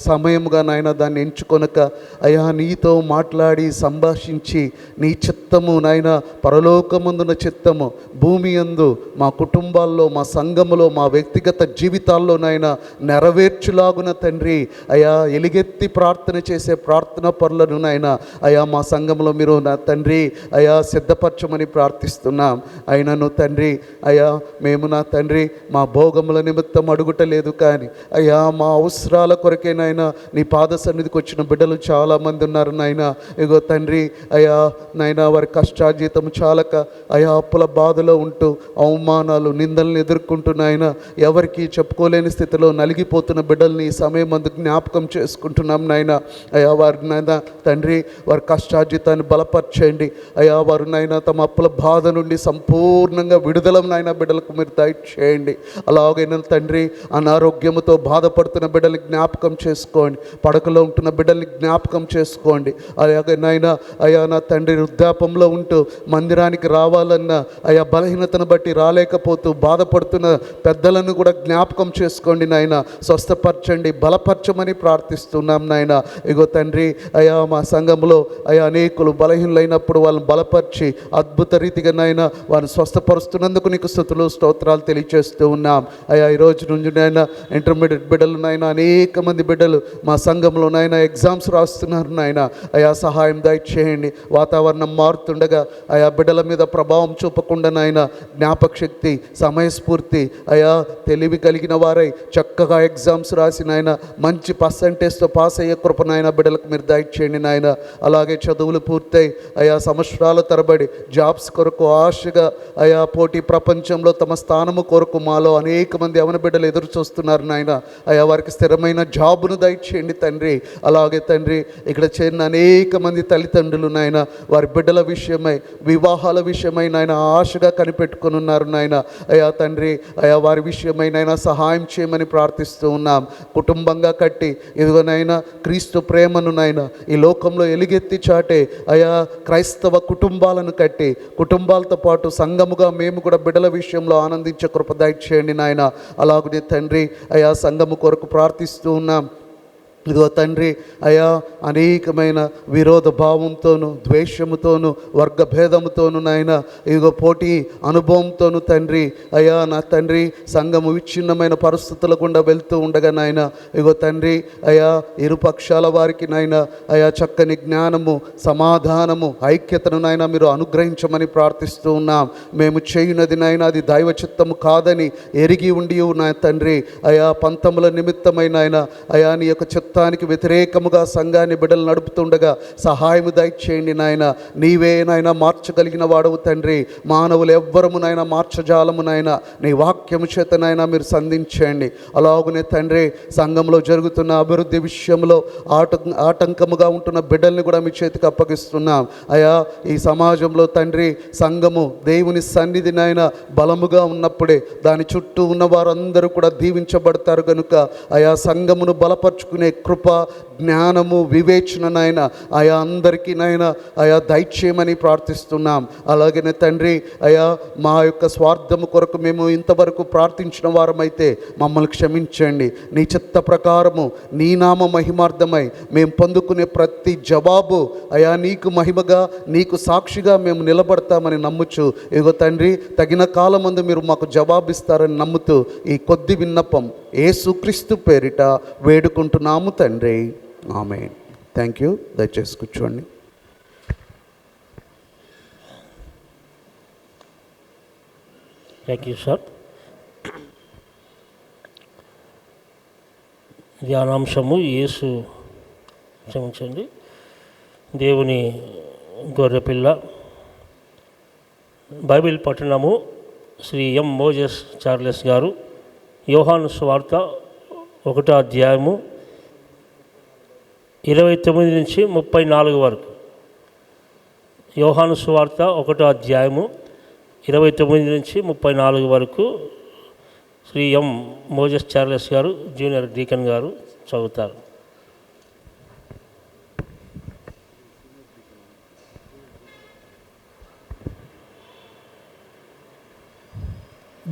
S5: సమయముగా నాయన దాన్ని ఎంచుకొనక అయా నీతో మాట్లాడి సంభాషించి నీ చిత్తము నాయన పరలోకమందున చిత్తము భూమి యందు మా కుటుంబాల్లో మా సంఘములో మా వ్యక్తిగత జీవితాల్లో నాయన నెరవేర్చులాగున తండ్రి అయా ఎలుగెత్తి ప్రార్థన చేసే ప్రార్థన పరులను నాయన అయా మా సంఘంలో మీరు నా తండ్రి అయా సిద్ధపరచమని ప్రార్థిస్తున్నాం. అయినను తండ్రి అయా మేము నా తండ్రి మా భోగముల నిమిత్తం అడుగుటలేదు కానీ అయా మా అవసరాల కొరకే నాయన నీ పాద సన్నిధికి వచ్చిన బిడ్డలు చాలామంది ఉన్నారు నాయన. ఇగో తండ్రి అయా నాయన వారి కష్టార్జితం చాలక అయా అప్పుల బాధలో ఉంటూ అవమానాలు నిందలను ఎదుర్కొంటూ నాయన ఎవరికి చెప్పుకోలేని స్థితిలో నలిగిపోతున్న బిడ్డల్ని ఈ సమయం అందుకు జ్ఞాపకం చేసుకుంటున్నాం నాయన. అయా వారి నాయన తండ్రి వారి కష్టార్జితాన్ని బలపరచండి అయా. వారు నాయన తమ అప్పుల బాధ నుండి సంపూర్ణంగా విడుదల నాయన బిడ్డలకు మీరు దయచేయండి. అలాగైనా తండ్రి అనారోగ్యముతో బాధపడుతున్న బిడ్డలు జ్ఞాపకం చేసుకోండి, పడకలో ఉంటున్న బిడ్డల్ని జ్ఞాపకం చేసుకోండి. అలాగే నాయన అయా నా తండ్రి వృద్ధాపంలో ఉంటూ మందిరానికి రావాలన్న అయా బలహీనతను బట్టి రాలేకపోతూ బాధపడుతున్న పెద్దలను కూడా జ్ఞాపకం చేసుకోండి నాయన. స్వస్థపరచండి, బలపరచమని ప్రార్థిస్తున్నాం నాయన. ఇగో తండ్రి అయా మా సంఘంలో అయా అనేకులు బలహీనలైనప్పుడు వాళ్ళని బలపరిచి అద్భుత రీతిగా నాయన వారిని స్వస్థపరుస్తున్నందుకు నీకు స్తుతులు స్తోత్రాలు తెలియజేస్తూ ఉన్నాం. అయా ఈరోజు నుంచి నాయన ఇంటర్మీడియట్ బిడ్డలు నాయన అనేక మంది బిడ్డలు మా సంఘంలో నాయన ఎగ్జామ్స్ రాస్తున్నారు నాయన. అయా సహాయం దయచేయండి. వాతావరణం మారుతుండగా అయా బిడ్డల మీద ప్రభావం చూపకుండా నాయన జ్ఞాపక శక్తి సమయస్ఫూర్తి అయా తెలివి కలిగిన వారై చక్కగా ఎగ్జామ్స్ రాసి నాయన మంచి పర్సంటేజ్తో పాస్ అయ్యే కృప నాయన బిడ్డలకు మీరు దయచేయండి నాయన. అలాగే చదువులు పూర్తయి అయా సంవత్సరాల తరబడి జాబ్స్ కొరకు ఆశగా అయా పోటీ ప్రపంచంలో తమ స్థానము కొరకు మాలో అనేక మంది యవన బిడ్డలు ఎదురు చూస్తున్నారు నాయన. అయా వారికి స్థిరమైన జాబును దయచేయండి తండ్రి. అలాగే తండ్రి ఇక్కడ చేరిన అనేక మంది తల్లిదండ్రులు నాయన వారి బిడ్డల విషయమై వివాహాల విషయమై నాయన ఆశగా కనిపెట్టుకుని ఉన్నారు నాయన. అయా తండ్రి అయా వారి విషయమై నాయన సహాయం చేయమని ప్రార్థిస్తూ ఉన్నాం. కుటుంబంగా కట్టి ఇదిగోనైనా క్రీస్తు ప్రేమను నాయన ఈ లోకంలో ఎలుగెత్తి చాటే అయా క్రైస్తవ కుటుంబాలను కట్టి కుటుంబాలతో పాటు సంఘముగా మేము కూడా బిడ్డల విషయంలో ఆనందించే కృప దయచేయండి నాయన. అలాగే తండ్రి అయా సంఘము కొరకు ప్రార్థిస్తూ ఉన్నాం. ఇదిగో తండ్రి అయా అనేకమైన విరోధ భావంతోనూ ద్వేషముతోనూ వర్గభేదముతోనూ నాయన ఇదిగో పోటీ అనుభవంతోనూ తండ్రి అయా నా తండ్రి సంఘము విచ్ఛిన్నమైన పరిస్థితుల గుండా వెళ్తూ ఉండగా నాయన ఇదిగో తండ్రి అయా ఇరుపక్షాల వారికి నాయన అయా చక్కని జ్ఞానము సమాధానము ఐక్యతను నాయన మీరు అనుగ్రహించమని ప్రార్థిస్తూ ఉన్నాం. మేము చేయునది నాయన అది దైవ చిత్తము కాదని ఎరిగి ఉండి నా తండ్రి అయా పంతముల నిమిత్తమైన ఆయన అయా నీ యొక్క చిత్త చిత్తానికి వ్యతిరేకముగా సంఘాన్ని బిడ్డలు నడుపుతుండగా సహాయము దయచేయండి నాయన. నీవే నాయన మార్చగలిగిన వాడవు తండ్రి. మానవులు ఎవ్వరము నాయన మార్చజాలము నాయన. నీ వాక్యము చేత నాయన మీరు సంధించండి. అలాగునే తండ్రి సంఘంలో జరుగుతున్న అభివృద్ధి విషయంలో ఆటంకముగా ఉంటున్న బిడ్డల్ని కూడా మీ చేతికి అప్పగిస్తున్నాం అయా. ఈ సమాజంలో తండ్రి సంఘము దేవుని సన్నిధి నాయన బలముగా ఉన్నప్పుడే దాని చుట్టూ ఉన్న వారందరూ కూడా దీవించబడతారు కనుక ఆయా సంఘమును బలపరుచుకునే కృప, జ్ఞానము, వివేచన నాయన ఆయా అందరికీ నాయన ఆయా దయచేయమని ప్రార్థిస్తున్నాం. అలాగనే తండ్రి అయా మా యొక్క స్వార్థము కొరకు మేము ఇంతవరకు ప్రార్థించిన వారమైతే మమ్మల్ని క్షమించండి. నీ చిత్త ప్రకారము నీ నామ మహిమార్థమై మేము పొందుకునే ప్రతి జవాబు అయా నీకు మహిమగా, నీకు సాక్షిగా మేము నిలబడతామని నమ్ముచు ఇగో తండ్రి తగిన కాలమందు మీరు మాకు జవాబిస్తారని నమ్ముతూ ఈ కొద్ది విన్నపం యేసుక్రీస్తు పేరిట వేడుకుంటున్నాము తండ్రి. ఆమేన్. Thank you. దయచేసి కూర్చోండి.
S2: Thank you sir. ధ్యానాంశము యేసు క్షమించండి దేవుని గొర్రెపిల్ల. బైబిల్ పట్టణము శ్రీ ఎం మోజెస్ చార్లెస్ గారు. యోహాను సువార్త 1వ అధ్యాయము 29 నుంచి 34 వరకు. యోహాను సువార్త 1వ అధ్యాయము 29 నుంచి 34 వరకు శ్రీ ఎం మోజెస్ చార్లెస్ గారు, జూనియర్ డీకన్ గారు చదువుతారు.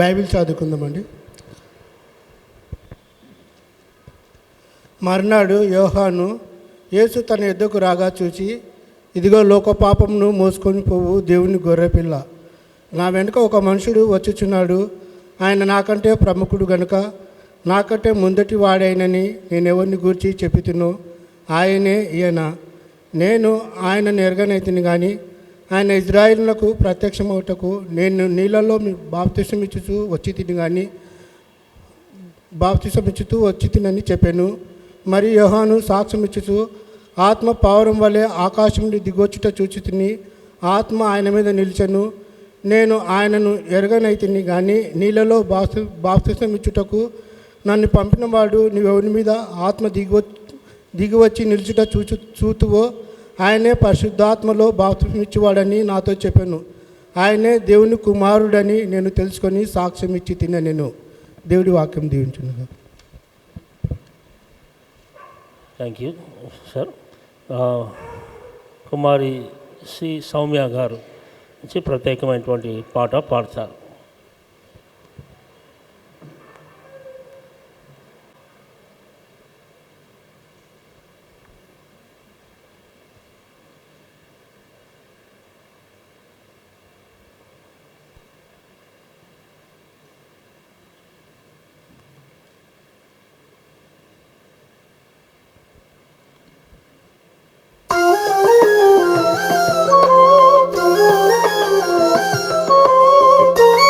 S6: బైబిల్ చదువుకుందామండి. మర్నాడు యోహాను యేసు తన యొద్దకు రాగా చూచి, ఇదిగో లోక పాపమును మోసుకొని పోవు దేవుని గొర్రెపిల్ల. నా వెనుక ఒక మనుషుడు వచ్చుచున్నాడు. ఆయన నాకంటే ప్రముఖుడు గనుక నాకంటే ముందటి వాడైనని నేనెవరిని గూర్చి చెప్పుతున్నో ఆయనే ఈయన. నేను ఆయనను ఎరగనైతిని కానీ ఆయన ఇజ్రాయిలులకు ప్రత్యక్షమవుటకు నేను నీళ్ళలో బాప్తిసం ఇచ్చుతూ వచ్చి తినని చెప్పాను. మరి యోహాను సాక్ష్యం ఇచ్చుతూ, ఆత్మ పావురం వలె ఆకాశం నుండి దిగొచ్చుట చూచి తిని ఆత్మ ఆయన మీద నిలిచెను. నేను ఆయనను ఎరగనైతిని కానీ నీళ్ళలో బాప్తిసం ఇచ్చుటకు నన్ను పంపినవాడు నీవెవరి మీద ఆత్మ దిగివచ్చి నిలుచుట చూతువో ఆయనే పరిశుద్ధాత్మలో బాప్తిసం ఇచ్చేవాడని నాతో చెప్పాను. ఆయనే దేవుని కుమారుడని నేను తెలుసుకొని సాక్ష్యం ఇచ్చి తిన్న నేను. దేవుడి వాక్యం దీవించును.
S2: Thank you sir. Kumari C Soumya గారు నుంచి ప్రత్యేకమైనటువంటి పాట పాడతారు.
S4: Oh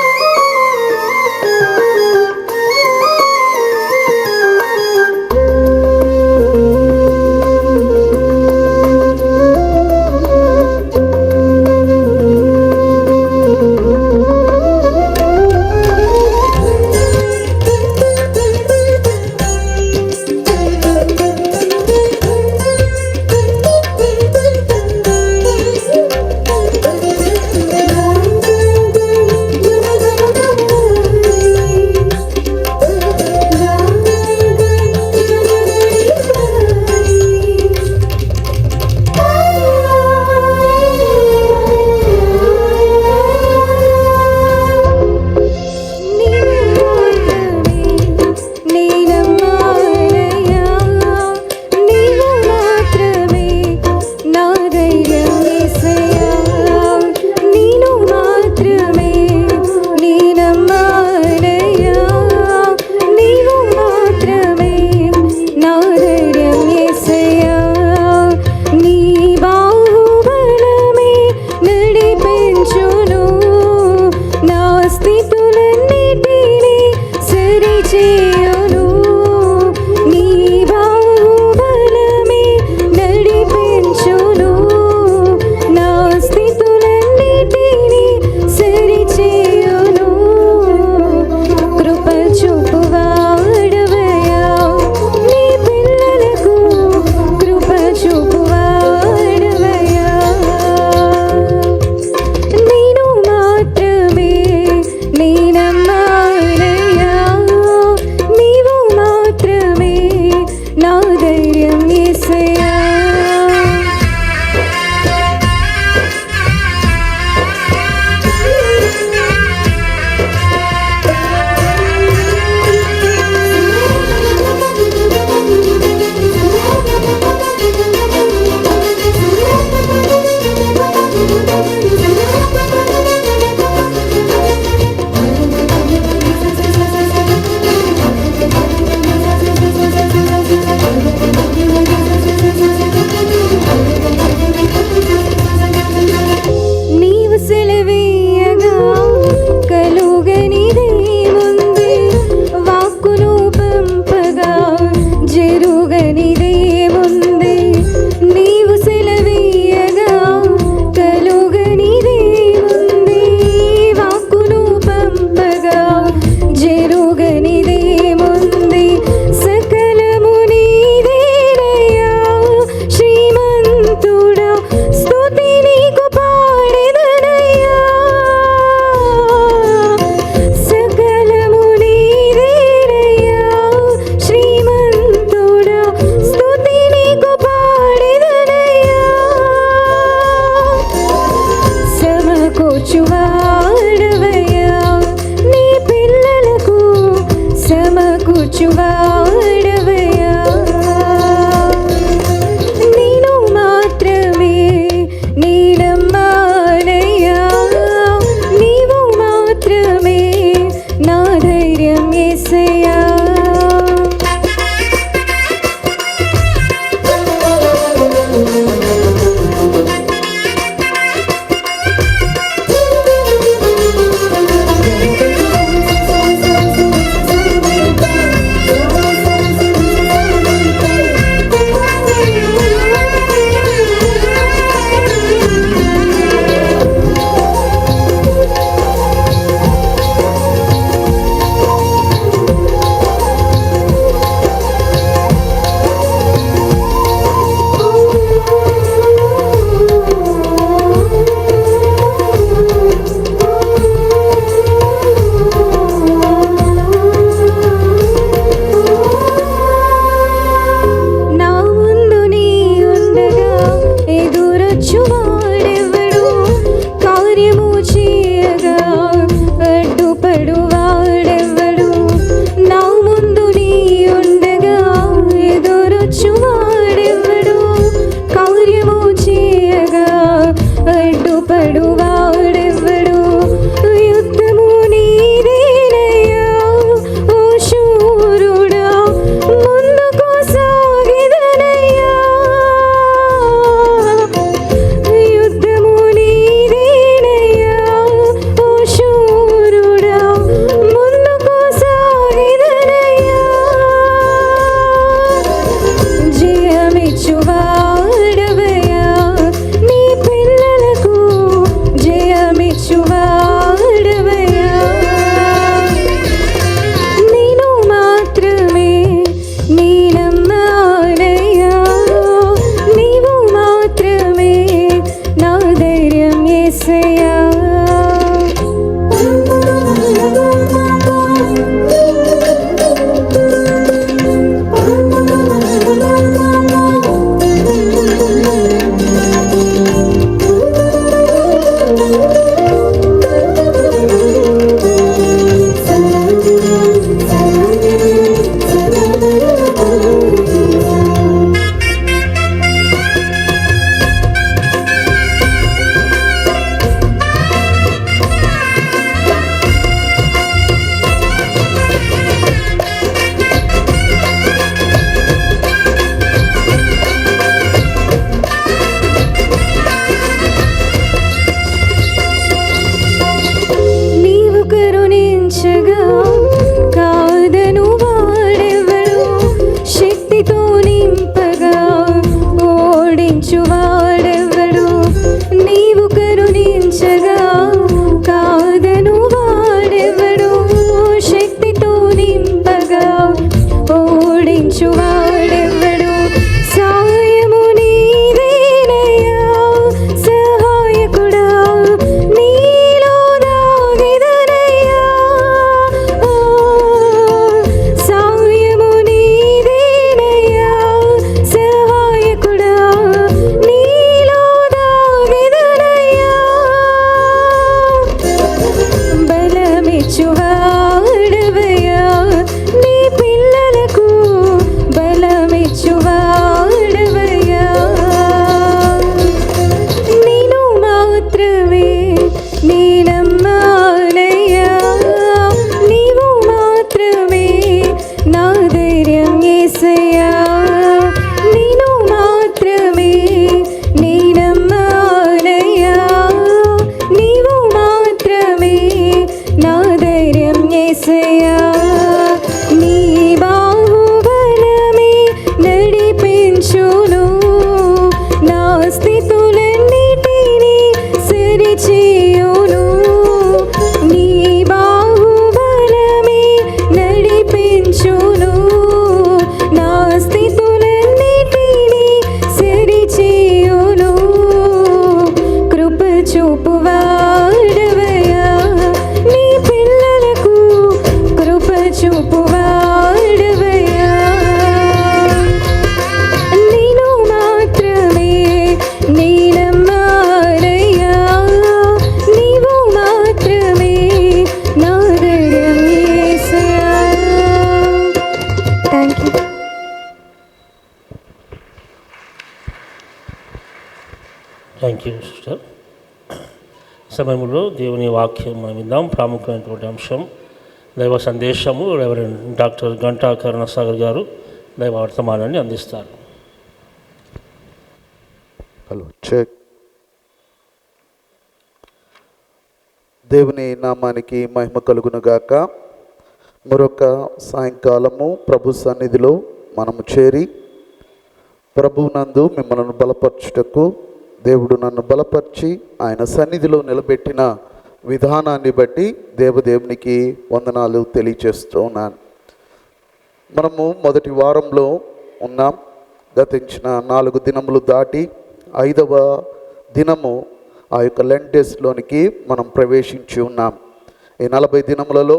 S4: కరుణించగా కాదను వాడెవడు, శక్తితో నింపగా ఓడించు వాడెవడు. నీవు కరుణించగా కాదను వాడెవడు, శక్తితో నింపగా ఓడించు వాడెవడు. సాయము నీదేనయ్యా సహాయకుడా, నీలో దాగెదనయ్యా. సాయము నీదేనయ్యా సహాయకుడా, నీలో దాగెదనయ్యా. బలమిచ్చువాడవయ్యా నీ పిల్లలకు, బలమిచ్చువాడవయ్యా. నిన్ను మాత్రమే నీ నమ్మాలయ్యా, నీవు మాత్రమే నా ధైర్యం యేసయ్యా. నిన్ను మాత్రమే నీ నమ్మాలయ్యా, నీవు మాత్రమే నా ధైర్యం యేసయ్యా. నీ బాహుబలమే నడిపించును, నా స్థితులన్నిటినీ సరిచేయును. నీ బాహుబలమే నడిపించును, నా స్థితులన్నిటినీ సరిచేయును. కృప చూపువాడవయ్యా నీ పిల్లలకు, కృప చూపువాడవయ్యా. నిన్ను మాత్రమే నీ నమ్మాలయ్యా, నీవు మాత్రమే నా ధైర్యం యేసయ్యా. Thank you.
S2: Thank you sister. సమయంలో దేవుని వాక్యం మనం విందాం. ప్రాముఖ్యమైనటువంటి అంశం దైవ సందేశము. రెవరెండ్ డాక్టర్ గంటా కరుణసాగర్ గారు దైవ వర్తమానాన్ని అందిస్తారు.
S5: Hello check. దేవుని నామానికి మహిమ కలుగునుగాక. మరొక సాయంకాలము ప్రభు సన్నిధిలో మనము చేరి ప్రభువునందు మిమ్మల్ని బలపరచుటకు దేవుడు నన్ను బలపరిచి ఆయన సన్నిధిలో నిలబెట్టిన విధానాన్ని బట్టి దేవదేవునికి వందనాలు తెలియచేస్తూ ఉన్నాను. మనము మొదటి వారంలో ఉన్నాం. గతించిన 4 దినములు దాటి 5వ దినము ఆ యొక్క లెంట్ డేస్లోనికి మనం ప్రవేశించి ఉన్నాం. ఈ 40 దినములలో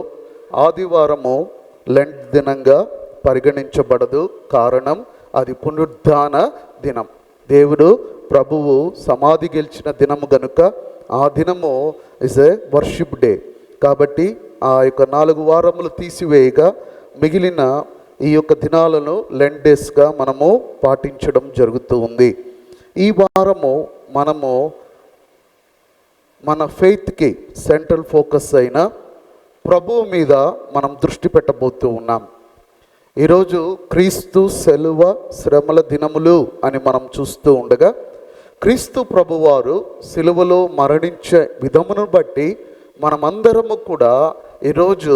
S5: ఆదివారము లెంట్ దినంగా పరిగణించబడదు. కారణం అది పునరుద్ధాన దినం. దేవుడు ప్రభువు సమాధి గెలిచిన దినము గనుక ఆ దినము ఇస్ ఏ వర్షిప్ డే. కాబట్టి ఆ యొక్క 4 వారములు తీసివేయగా మిగిలిన ఈ యొక్క దినాలను లెంట్ డేస్గా మనము పాటించడం జరుగుతూ ఉంది. ఈ వారము మనము మన ఫెయిత్కి సెంట్రల్ ఫోకస్ అయిన ప్రభువు మీద మనం దృష్టి పెట్టబోతూ ఉన్నాం. ఈరోజు క్రీస్తు సెలువ శ్రమల దినములు అని మనం చూస్తూ ఉండగా క్రీస్తు ప్రభువారు సిలువలో మరణించే విధమును బట్టి మనమందరము కూడా ఈరోజు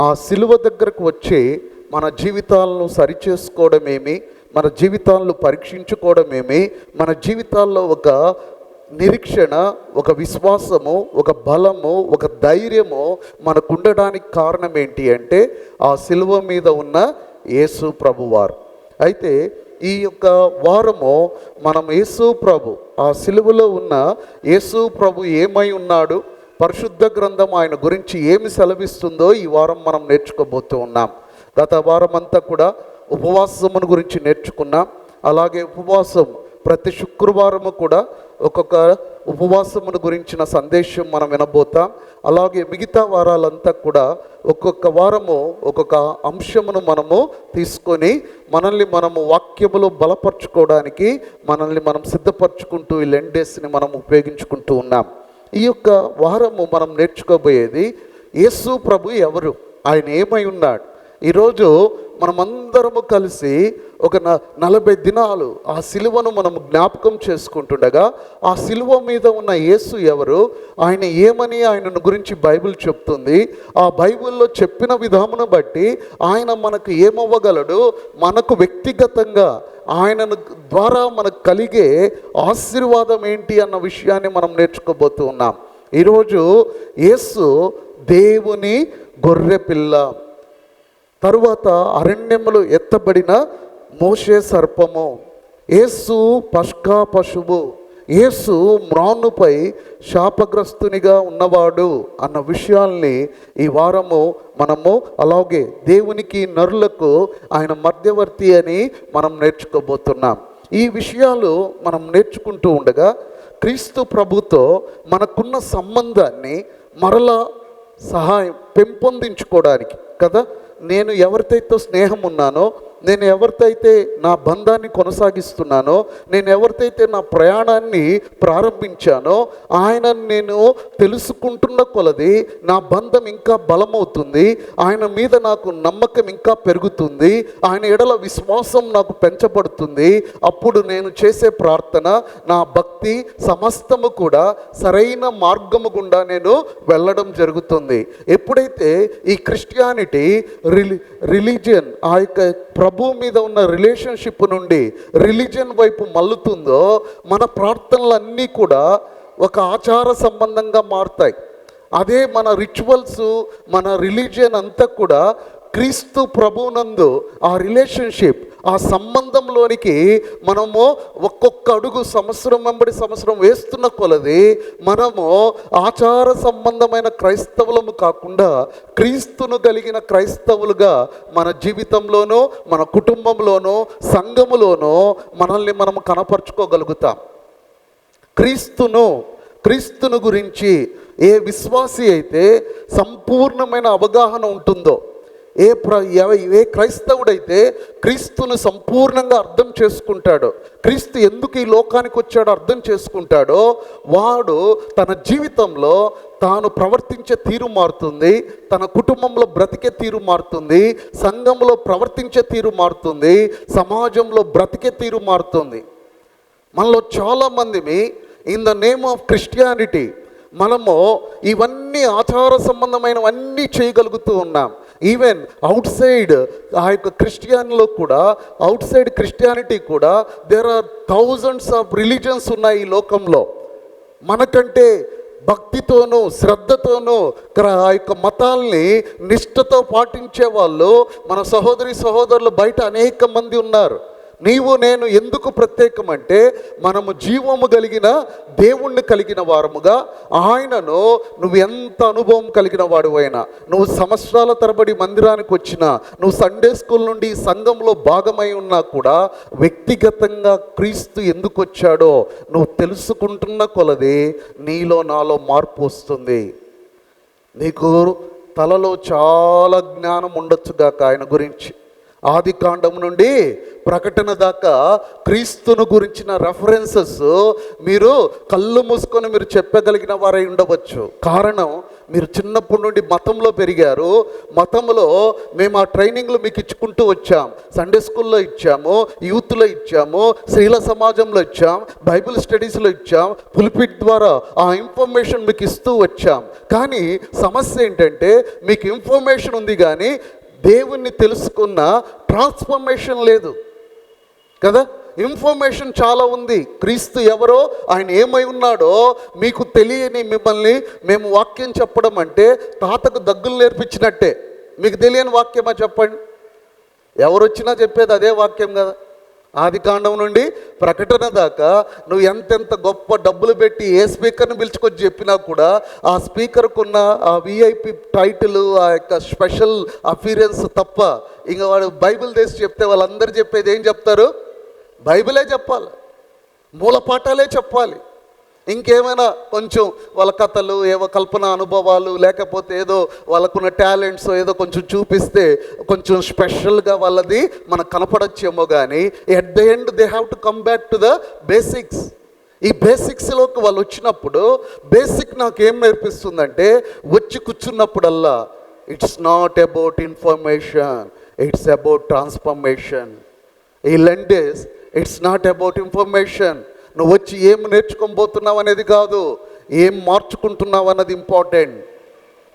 S5: ఆ సిలువ దగ్గరకు వచ్చి మన జీవితాలను సరిచేసుకోవడమేమి, మన జీవితాలను పరీక్షించుకోవడమేమి, మన జీవితాల్లో ఒక నిరీక్షణ, ఒక విశ్వాసము, ఒక బలము, ఒక ధైర్యము మనకు ఉండడానికి కారణం ఏంటి అంటే ఆ సిలువ మీద ఉన్న యేసు ప్రభువారు. అయితే ఈ యొక్క వారము మనం యేసు ప్రభు, ఆ సిలువలో ఉన్న యేసు ప్రభు ఏమై ఉన్నాడు, పరిశుద్ధ గ్రంథం ఆయన గురించి ఏమి సెలవిస్తుందో ఈ వారం మనం నేర్చుకోబోతూ ఉన్నాం. గత వారం అంతా కూడా ఉపవాసమును గురించి నేర్చుకున్నాం. అలాగే ఉపవాసం ప్రతి శుక్రవారము కూడా ఒక్కొక్క ఉపవాసమును గురించిన సందేశం మనం వినబోతాం. అలాగే మిగతా వారాలంతా కూడా ఒక్కొక్క వారము ఒక్కొక్క అంశమును మనము తీసుకొని మనల్ని మనము వాక్యములో బలపరచుకోవడానికి మనల్ని మనం సిద్ధపరచుకుంటూ ఈ లెంట్ డేస్ని మనం ఉపయోగించుకుంటూ ఉన్నాం. ఈ యొక్క వారము మనం నేర్చుకోబోయేది యేసు ప్రభు ఎవరు, ఆయన ఏమై ఉన్నాడు. ఈరోజు మనమందరము కలిసి ఒక 40 దినాలు ఆ సిలువను మనం జ్ఞాపకం చేసుకుంటుండగా, ఆ సిలువ మీద ఉన్న యేసు ఎవరు, ఆయన ఏమని ఆయనను గురించి బైబిల్ చెప్తుంది, ఆ బైబిల్లో చెప్పిన విధానం బట్టి ఆయన మనకు ఏమవ్వగలడు, మనకు వ్యక్తిగతంగా ఆయనను ద్వారా మనకు కలిగే ఆశీర్వాదం ఏంటి అన్న విషయాన్ని మనం నేర్చుకోబోతూ ఉన్నాం. ఈరోజు యేసు దేవుని గొర్రెపిల్ల, తరువాత అరణ్యములు ఎత్తబడిన మోషే సర్పము, యేసు పస్కా పశువు, యేసు మ్రానుపై శాపగ్రస్తునిగా ఉన్నవాడు అన్న విషయాల్ని ఈ వారము మనము, అలాగే దేవునికి నరులకు ఆయన మధ్యవర్తి అని మనం నేర్చుకోబోతున్నాం. ఈ విషయాలు మనం నేర్చుకుంటూ ఉండగా క్రీస్తు ప్రభుతో మనకున్న సంబంధాన్ని మరలా సహాయం పెంపొందించుకోవడానికి కదా, నేను ఎవరితో స్నేహం ఉన్నానో, నేను ఎవరితో నా బంధాన్ని కొనసాగిస్తున్నానో, నేను ఎవరితో నా ప్రయాణాన్ని ప్రారంభించానో, ఆయనను నేను తెలుసుకుంటున్న కొలది నా బంధం ఇంకా బలమవుతుంది, ఆయన మీద నాకు నమ్మకం ఇంకా పెరుగుతుంది, ఆయన ఎడల విశ్వాసం నాకు పెంచబడుతుంది. అప్పుడు నేను చేసే ప్రార్థన, నా భక్తి సమస్తము కూడా సరైన మార్గము గుండా నేను వెళ్ళడం జరుగుతుంది. ఎప్పుడైతే ఈ క్రిస్టియానిటీ రిలీజియన్ ఆ యొక్క ప్రభు మీద ఉన్న రిలేషన్షిప్ నుండి రిలీజియన్ వైపు మల్లుతుందో, మన ప్రార్థనలన్నీ కూడా ఒక ఆచార సంబంధంగా మారుతాయి. అదే మన రిచువల్స్, మన రిలీజియన్ అంతా కూడా క్రీస్తు ప్రభునందు ఆ రిలేషన్షిప్, ఆ సంబంధంలోనికి మనము ఒక్కొక్క అడుగు సంవత్సరం వెంబడి సంవత్సరం వేస్తున్న కొలది మనము ఆచార సంబంధమైన క్రైస్తవులము కాకుండా క్రీస్తును కలిగిన క్రైస్తవులుగా మన జీవితంలోనూ, మన కుటుంబంలోనూ, సంఘములోనూ మనల్ని మనము కనపరుచుకోగలుగుతాం. క్రీస్తును గురించి ఏ విశ్వాసి అయితే సంపూర్ణమైన అవగాహన ఉంటుందో, ఏ క్రైస్తవుడైతే క్రీస్తును సంపూర్ణంగా అర్థం చేసుకుంటాడో, క్రీస్తు ఎందుకు ఈ లోకానికి వచ్చాడో అర్థం చేసుకుంటాడో, వాడు తన జీవితంలో తాను ప్రవర్తించే తీరు మారుతుంది, తన కుటుంబంలో బ్రతికే తీరు మారుతుంది, సంఘంలో ప్రవర్తించే తీరు మారుతుంది, సమాజంలో బ్రతికే తీరు మారుతుంది. మనలో చాలామంది in the name of Christianity మనము ఇవన్నీ ఆచార సంబంధమైనవన్నీ చేయగలుగుతూ ఉన్నాం. ఈవెన్ అవుట్ సైడ్ ఆ యొక్క క్రిస్టియన్లో కూడా, అవుట్ సైడ్ క్రిస్టియానిటీ కూడా there are thousands of religions ఉన్నాయి ఈ లోకంలో. మనకంటే భక్తితోనూ శ్రద్ధతోనూ ఆ యొక్క మతాల్ని నిష్ఠతో పాటించే వాళ్ళు మన సహోదరులు బయట అనేక మంది ఉన్నారు. నీవు నేను ఎందుకు ప్రత్యేకమంటే, మనము జీవము కలిగిన దేవుణ్ణి కలిగిన వారముగా, ఆయనను నువ్వు ఎంత అనుభవం కలిగిన వాడువైనా, నువ్వు సంవత్సరాల తరబడి మందిరానికి వచ్చినా, నువ్వు సండే స్కూల్ నుండి సంఘంలో భాగమై ఉన్నా కూడా, వ్యక్తిగతంగా క్రీస్తు ఎందుకు వచ్చాడో నువ్వు తెలుసుకుంటున్న కొలది నీలో నాలో మార్పు వస్తుంది. నీకు తలలో చాలా జ్ఞానం ఉండొచ్చుగాక ఆయన గురించి. ఆది కాండం నుండి ప్రకటన దాకా క్రీస్తును గురించిన రెఫరెన్సెస్ మీరు కళ్ళు మూసుకొని మీరు చెప్పగలిగిన వారై ఉండవచ్చు. కారణం, మీరు చిన్నప్పటి నుండి మతంలో పెరిగారు. మతంలో మేము ఆ ట్రైనింగ్లు మీకు ఇచ్చుకుంటూ వచ్చాం. సండే స్కూల్లో ఇచ్చాము, యూత్లో ఇచ్చాము, స్త్రీల సమాజంలో ఇచ్చాం, బైబిల్ స్టడీస్లో ఇచ్చాం, పుల్పిట్ ద్వారా ఆ ఇన్ఫర్మేషన్ మీకు ఇస్తూ వచ్చాం. కానీ సమస్య ఏంటంటే, మీకు ఇన్ఫర్మేషన్ ఉంది కానీ దేవుణ్ణి తెలుసుకున్న ట్రాన్స్ఫర్మేషన్ లేదు కదా. ఇన్ఫర్మేషన్ చాలా ఉంది, క్రీస్తు ఎవరో, ఆయన ఏమై ఉన్నాడో మీకు తెలియని మిమ్మల్ని మేము వాక్యం చెప్పడం అంటే తాతకు దగ్గులు నేర్పించినట్టే. మీకు తెలియని వాక్యమా చెప్పండి? ఎవరు వచ్చినా చెప్పేది అదే వాక్యం కదా. ఆది కాండం నుండి ప్రకటన దాకా నువ్వు ఎంతెంత గొప్ప డబ్బులు పెట్టి ఏ స్పీకర్ని పిలుచుకొచ్చి చెప్పినా కూడా ఆ స్పీకర్కున్న ఆ విఐపి టైటిల్, ఆ యొక్క స్పెషల్ అపీరెన్స్ తప్ప ఇంకా వాడు బైబిల్ తెసి చెప్తే వాళ్ళందరూ చెప్పేది ఏం చెప్తారు? బైబిలే చెప్పాలి, మూలపాఠాలే చెప్పాలి. ఇంకేమైనా కొంచెం వాళ్ళ కథలు, ఏవో కల్పన అనుభవాలు, లేకపోతే ఏదో వాళ్ళకున్న టాలెంట్స్ ఏదో కొంచెం చూపిస్తే కొంచెం స్పెషల్గా వాళ్ళది మనకు కనపడచ్చేమో. కానీ at the end they have to come back to the basics. ఈ బేసిక్స్లోకి వాళ్ళు వచ్చినప్పుడు బేసిక్ నాకేం నేర్పిస్తుందంటే, వచ్చి కూర్చున్నప్పుడల్లా it's not about information, it's about transformation. ఈ లెండేస్ ఇట్స్ నాట్ అబౌట్ ఇన్ఫర్మేషన్. నువ్వు వచ్చి ఏం నేర్చుకోబోతున్నావు అనేది కాదు, ఏం మార్చుకుంటున్నావు అన్నది ఇంపార్టెంట్.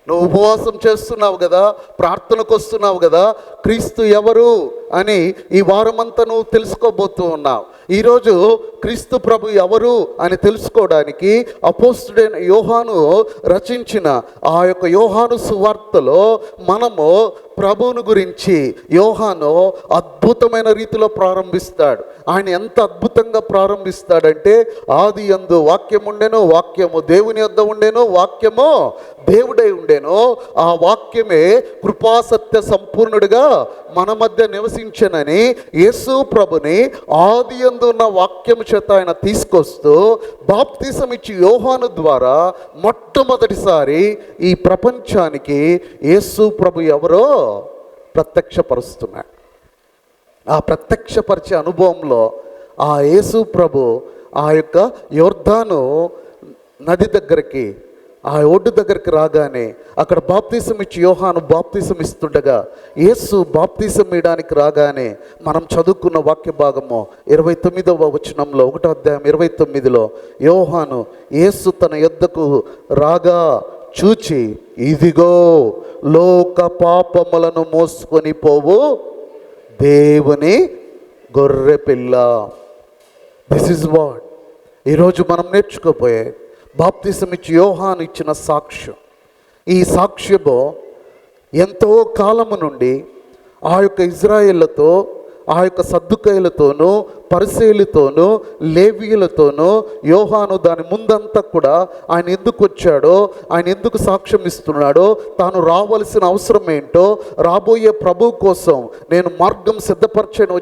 S5: నువ్వు ఉపవాసం చేస్తున్నావు కదా, ప్రార్థనకు వస్తున్నావు కదా, క్రీస్తు ఎవరు అని ఈ వారమంతా నువ్వు తెలుసుకోబోతూ ఉన్నావు. ఈరోజు క్రీస్తు ప్రభు ఎవరు అని తెలుసుకోవడానికి అపోస్తుడైన యోహాను రచించిన ఆ యొక్క యోహాను సువార్తలో మనము ప్రభువుని గురించి యోహాను అద్భుతమైన రీతిలో ప్రారంభిస్తాడు. ఆయన ఎంత అద్భుతంగా ప్రారంభిస్తాడంటే, ఆది యందు వాక్యం ఉండెను, వాక్యము దేవుని యొద్ద ఉండెను, వాక్యము దేవుడై ఉండెను, ఆ వాక్యమే కృపాసత్య సంపూర్ణుడిగా మన మధ్య నివసించనని యేసు ప్రభుని ఆది యందు ఉన్న వాక్యము చేత ఆయన తీసుకొస్తూ బాప్తిసం ఇచ్చి యోహాను ద్వారా మొట్టమొదటిసారి ఈ ప్రపంచానికి యేసు ప్రభు ఎవరో ప్రత్యక్షపరుస్తున్నాడు. ఆ ప్రత్యక్షపరిచే అనుభవంలో ఆ యేసు ప్రభు ఆ యొక్క యోర్దాను నది దగ్గరికి, ఆ ఒడ్డు దగ్గరికి రాగానే అక్కడ బాప్తిసం ఇచ్చి యోహాను బాప్తిసం ఇస్తుండగా, యేసు బాప్తిసం ఇవ్వడానికి రాగానే మనం చదువుకున్న వాక్య భాగము 29వ వచనంలో 1వ అధ్యాయం 29లో యోహాను యేసు తన యొద్దకు రాగా చూచి, ఇదిగో లోక పాపములను మోసుకొని పోవు దేవుని గొర్రె పిల్ల. దిస్ ఇస్ వాట్ ఈరోజు మనం నేర్చుకోపోయే బాప్తిసం ఇచ్చి యోహాను ఇచ్చిన సాక్ష్యం. ఈ సాక్ష్యము ఎంతో కాలము నుండి ఆ యొక్క ఇజ్రాయేళ్లతో, ఆ యొక్క సద్దుకయ్యులతోనూ, పరిసయ్యులతోనూ, లేవీయులతోనూ యోహాను దాని ముందంతా కూడా ఆయన ఎందుకు వచ్చాడో, ఆయన ఎందుకు సాక్ష్యం ఇస్తున్నాడో, తాను రావలసిన అవసరం ఏంటో, రాబోయే ప్రభు కోసం నేను మార్గం సిద్ధపరచని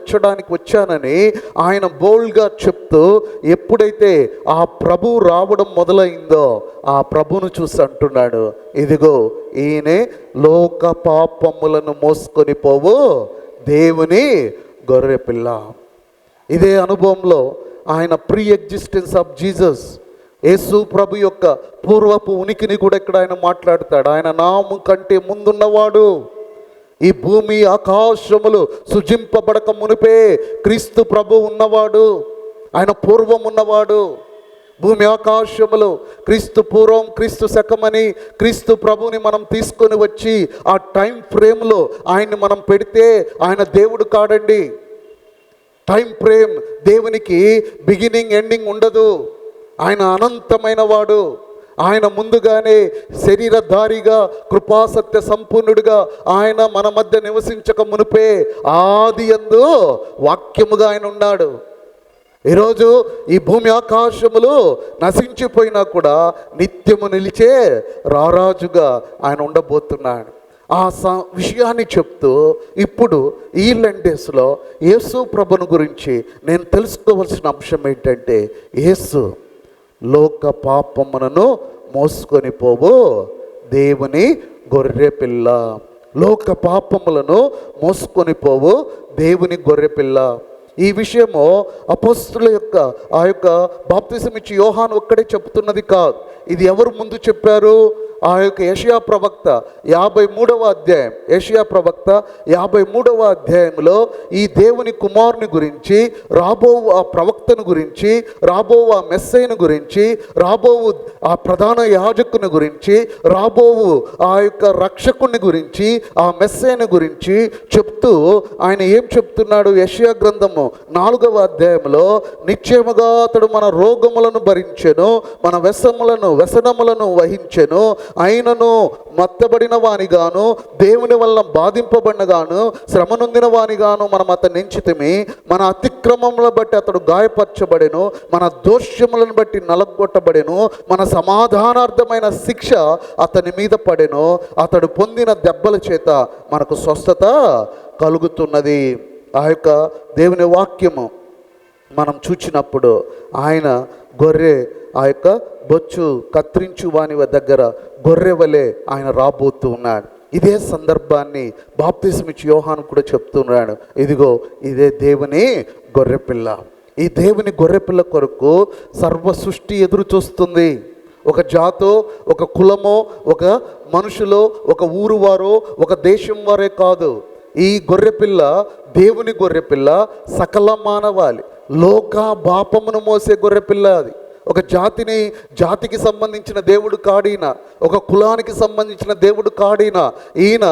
S5: వచ్చానని ఆయన బోల్డ్గా చెప్తూ, ఎప్పుడైతే ఆ ప్రభు రావడం మొదలైందో ఆ ప్రభును చూసి అంటున్నాడు, ఇదిగో ఈయనే లోక పాపములను మోసుకొని పోవు దేవుని గొర్రె పిల్ల. ఇదే అనుభవంలో ఆయన ప్రీ ఎగ్జిస్టెన్స్ ఆఫ్ జీసస్, యేసు ప్రభు యొక్క పూర్వపు ఉనికిని కూడా ఇక్కడ ఆయన మాట్లాడతాడు. ఆయన నామం కంటే ముందున్నవాడు, ఈ భూమి ఆకాశములు సృజింపబడక మునిపే క్రీస్తు ప్రభు ఉన్నవాడు, ఆయన పూర్వం ఉన్నవాడు. భూమి ఆకాశములు క్రీస్తు పూర్వం, క్రీస్తు శకమని క్రీస్తు ప్రభుని మనం తీసుకొని వచ్చి ఆ టైం ఫ్రేమ్లో ఆయన్ని మనం పెడితే ఆయన దేవుడు కాడండి. టైం ఫ్రేమ్ దేవునికి బిగినింగ్ ఎండింగ్ ఉండదు. ఆయన అనంతమైన వాడు. ఆయన ముందుగానే శరీరధారిగా కృపాసత్య సంపూర్ణుడిగా ఆయన మన మధ్య నివసించక మునిపే ఆది యందు వాక్యముగా ఆయన ఉన్నాడు. ఈరోజు ఈ భూమి ఆకాశములు నశించిపోయినా కూడా నిత్యము నిలిచే రారాజుగా ఆయన ఉండబోతున్నాడు. ఆ విషయాన్ని చెప్తూ ఇప్పుడు ఈ లెండేస్లో యేసు ప్రభుని గురించి నేను తెలుసుకోవాల్సిన అంశం ఏంటంటే, యేసు లోక పాపములను మోసుకొని పోవు దేవుని గొర్రె పిల్ల. లోక పాపములను మోసుకొని పోవు దేవుని గొర్రె పిల్ల. ఈ విషయము అపోస్తుల యొక్క ఆ యొక్క బాప్తిసం ఇచ్చి యోహాను ఒక్కడే చెప్తున్నది కాదు. ఇది ఎవరు ముందు చెప్పారు? ఆ యొక్క యెషయా ప్రవక్త 53వ అధ్యాయం, యెషయా ప్రవక్త 53వ అధ్యాయంలో ఈ దేవుని కుమారుని గురించి, రాబో ఆ ప్రవక్తను గురించి, రాబో ఆ మెస్సైను గురించి, రాబో ఆ ప్రధాన యాజకుని గురించి, రాబో ఆ యొక్క రక్షకుని గురించి, ఆ మెస్సైను గురించి చెప్తూ ఆయన ఏం చెప్తున్నాడు? యెషయా గ్రంథము 4వ అధ్యాయంలో, నిశ్చయముగా అతడు మన రోగములను భరించెను, మన వ్యసనములను వహించెను, అయినను మత్తబడిన వానిగాను, దేవుని వల్ల బాధింపబడిన గాను, శ్రమ నొందిన వానిగాను మనం అతన్ని ఎంచితిమి. మన అతిక్రమములను బట్టి అతడు గాయపరచబడెను, మన దోషములను బట్టి నలగొట్టబడెను, మన సమాధానార్థమైన శిక్ష అతని మీద పడెను, అతడు పొందిన దెబ్బల చేత మనకు స్వస్థత కలుగుతున్నది. ఆ యొక్క దేవుని వాక్యము మనం చూచినప్పుడు ఆయన గొర్రె, ఆ యొక్క బొచ్చు కత్తిరించు వాని దగ్గర గొర్రె వలె ఆయన రాబోతూ ఉన్నాడు. ఇదే సందర్భాన్ని బాప్తిసం ఇచ్చి యోహాను కూడా చెప్తున్నాడు, ఇదిగో ఇదే దేవుని గొర్రెపిల్ల. ఈ దేవుని గొర్రెపిల్ల కొరకు సర్వ సృష్టి ఎదురు చూస్తుంది. ఒక జాతో, ఒక కులమో, ఒక మనుషులో, ఒక ఊరు వారో, ఒక దేశం వారే కాదు, ఈ గొర్రెపిల్ల దేవుని గొర్రెపిల్ల, సకల మానవాళి లోక పాపమును మోసే గొర్రెపిల్ల. అది ఒక జాతికి సంబంధించిన దేవుడు కాడీన, ఒక కులానికి సంబంధించిన దేవుడు కాడీన. ఈయన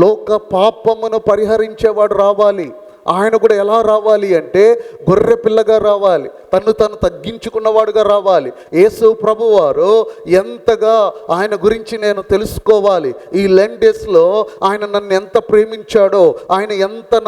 S5: లోక పాపమును పరిహరించేవాడు రావాలి. ఆయన కూడా ఎలా రావాలి అంటే గొర్రె పిల్లగా రావాలి, తను తగ్గించుకున్నవాడుగా రావాలి. యేసు ప్రభువారు ఎంతగా ఆయన గురించి నేను తెలుసుకోవాలి. ఈ లెంట్ డేస్లో ఆయన నన్ను ఎంత ప్రేమించాడో, ఆయన ఎంత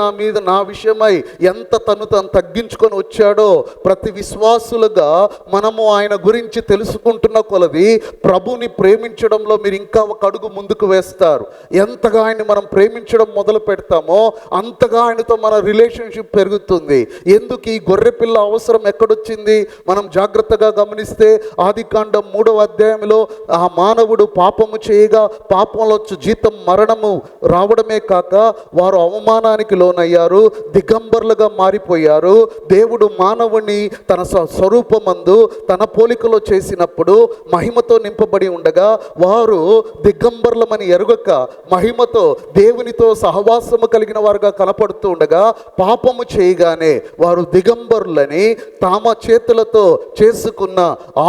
S5: నా విషయమై ఎంత తను తగ్గించుకొని వచ్చాడో, ప్రతి విశ్వాసులుగా మనము ఆయన గురించి తెలుసుకుంటున్న కొలది ప్రభుని ప్రేమించడంలో మీరు ఇంకా ఒక అడుగు ముందుకు వేస్తారు. ఎంతగా ఆయన్ని మనం ప్రేమించడం మొదలు పెడతామో అంతగా ఆయనతో మన రిలేషన్షిప్ పెరుగుతుంది. ఎందుకు ఈ గొర్రెపిల్ల అవసరం ఎక్కడొచ్చింది? మనం జాగ్రత్తగా గమనిస్తే ఆదికాండం 3వ అధ్యాయంలో ఆ మానవుడు పాపము చేయగా పాపంలో జీతం మరణము రావడమే కాక వారు అవమానానికి లోనయ్యారు, దిగంబర్లుగా మారిపోయారు. దేవుడు మానవుని తన స్వరూపమందు తన పోలికలో చేసినప్పుడు మహిమతో నింపబడి ఉండగా వారు దిగంబర్లమని ఎరుగక మహిమతో దేవునితో సహవాసము కలిగిన వారుగా కనపడుతూ ఉండగా పాపము చేయగానే వారు దిగంబరులని తమ చేతులతో చేసుకున్న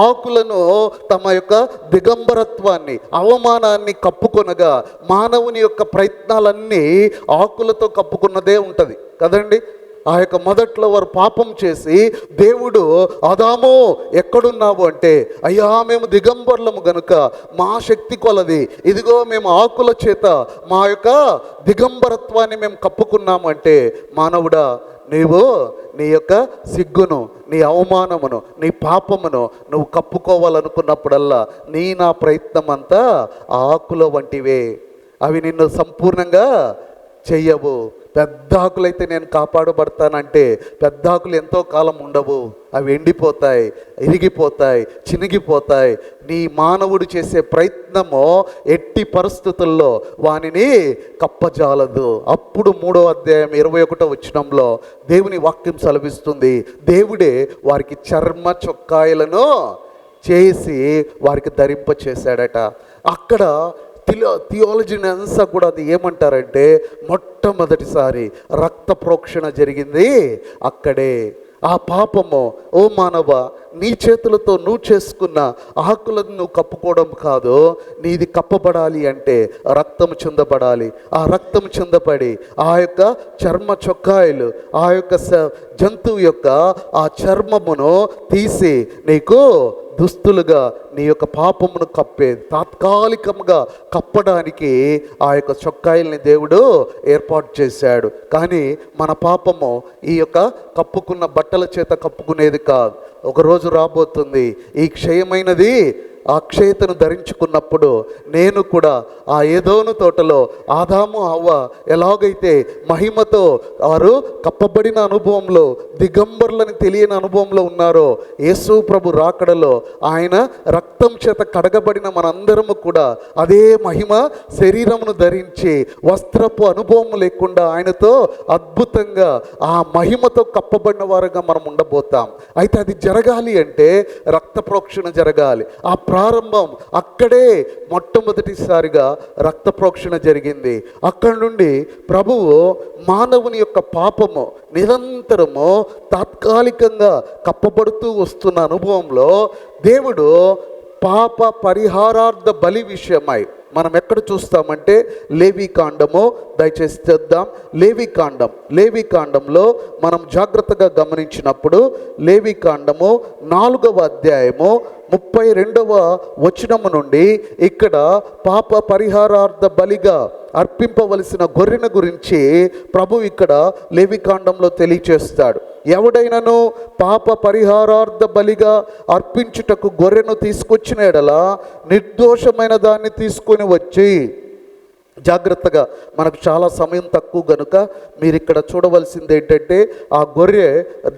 S5: ఆకులను, తమ యొక్క దిగంబరత్వాన్ని, అవమానాన్ని కప్పుకొనగా మానవుని యొక్క ప్రయత్నాలన్నీ ఆకులతో కప్పుకున్నదే ఉంటుంది కదండి. ఆ యొక్క మొదట్లో వారు పాపం చేసి దేవుడు ఆదాము ఎక్కడున్నావు అంటే, అయ్యా మేము దిగంబర్లము గనుక మా శక్తి కొలది ఇదిగో మేము ఆకుల చేత మా యొక్క దిగంబరత్వాన్ని మేము కప్పుకున్నాము అంటే, మానవుడా నీవు నీ యొక్క సిగ్గును, నీ అవమానమును, నీ పాపమును నువ్వు కప్పుకోవాలనుకున్నప్పుడల్లా నా ప్రయత్నం అంతా ఆకుల వంటివే, అవి నిన్ను సంపూర్ణంగా చెయ్యవు. పెద్ద ఆకులైతే నేను కాపాడబడతానంటే పెద్ద ఆకులు ఎంతో కాలం ఉండవు, అవి ఎండిపోతాయి, ఇరిగిపోతాయి, చినిగిపోతాయి. నీ మానవుడు చేసే ప్రయత్నము ఎట్టి పరిస్థితుల్లో వానిని కప్పజాలదు. అప్పుడు 3వ అధ్యాయం 21వ వచనంలో దేవుని వాక్యం సెలవిస్తుంది, దేవుడే వారికి చర్మ చొక్కాయలను చేసి వారికి ధరింప చేశాడట. అక్కడ థియాలజీని అంతా కూడా అది ఏమంటారంటే, మొట్టమొదటిసారి రక్త ప్రోక్షణ జరిగింది అక్కడే. ఆ పాపము, ఓ మానవ, నీ చేతులతో నువ్వు చేసుకున్న ఆకులను నువ్వు కప్పుకోవడం కాదు, నీది కప్పబడాలి అంటే రక్తము చిందబడాలి. ఆ రక్తం చిందపడి ఆ యొక్క చర్మ చొక్కాయలు, ఆ యొక్క జంతువు యొక్క ఆ చర్మమును తీసి నీకు దుస్తులుగా నీ యొక్క పాపమును కప్పే, తాత్కాలికంగా కప్పడానికి ఆ యొక్క చొక్కాయల్ని దేవుడు ఏర్పాటు చేశాడు. కానీ మన పాపము ఈ యొక్క కప్పుకున్న బట్టల చేత కప్పుకునేది కాదు. ఒకరోజు రాబోతుంది, ఈ క్షయమైనది ఆ అక్షయతను ధరించుకున్నప్పుడు నేను కూడా ఆ ఏదోను తోటలో ఆదాము హవ్వ ఎలాగైతే మహిమతో వారు కప్పబడిన అనుభవంలో, దిగంబరులని తెలియని అనుభవంలో ఉన్నారో, యేసు ప్రభు రాకడలో ఆయన రక్తం చేత కడగబడిన మనందరము కూడా అదే మహిమ శరీరమును ధరించి వస్త్రపు అనుభవం లేకుండా ఆయనతో అద్భుతంగా ఆ మహిమతో కప్పబడిన వారుగా మనం ఉండబోతాం. అయితే అది జరగాలి అంటే రక్త ప్రోక్షణ జరగాలి. ఆ ప్రారంభం అక్కడే మొట్టమొదటిసారిగా రక్త ప్రోక్షణ జరిగింది. అక్కడి నుండి ప్రభువు మానవుని యొక్క పాపము నిరంతరము తాత్కాలికంగా కప్పబడుతూ వస్తున్న అనుభవంలో దేవుడు పాప పరిహారార్థ బలి విషయమై మనం ఎక్కడ చూస్తామంటే లేవీకాండము, దయచేసి చేద్దాం. లేవీకాండంలో మనం జాగ్రత్తగా గమనించినప్పుడు లేవీకాండము 4వ అధ్యాయము 32వ వచనము నుండి ఇక్కడ పాప పరిహారార్థ బలిగా అర్పింపవలసిన గొర్రెను గురించి ప్రభు ఇక్కడ లేవీకాండంలో తెలియచేస్తాడు. ఎవడైనను పాప పరిహారార్థ బలిగా అర్పించుటకు గొర్రెను తీసుకొచ్చిన ఎడల నిర్దోషమైన దాన్ని తీసుకొని వచ్చి, జాగ్రత్తగా, మనకు చాలా సమయం తక్కువ గనుక మీరు ఇక్కడ చూడవలసింది ఏంటంటే, ఆ గొర్రె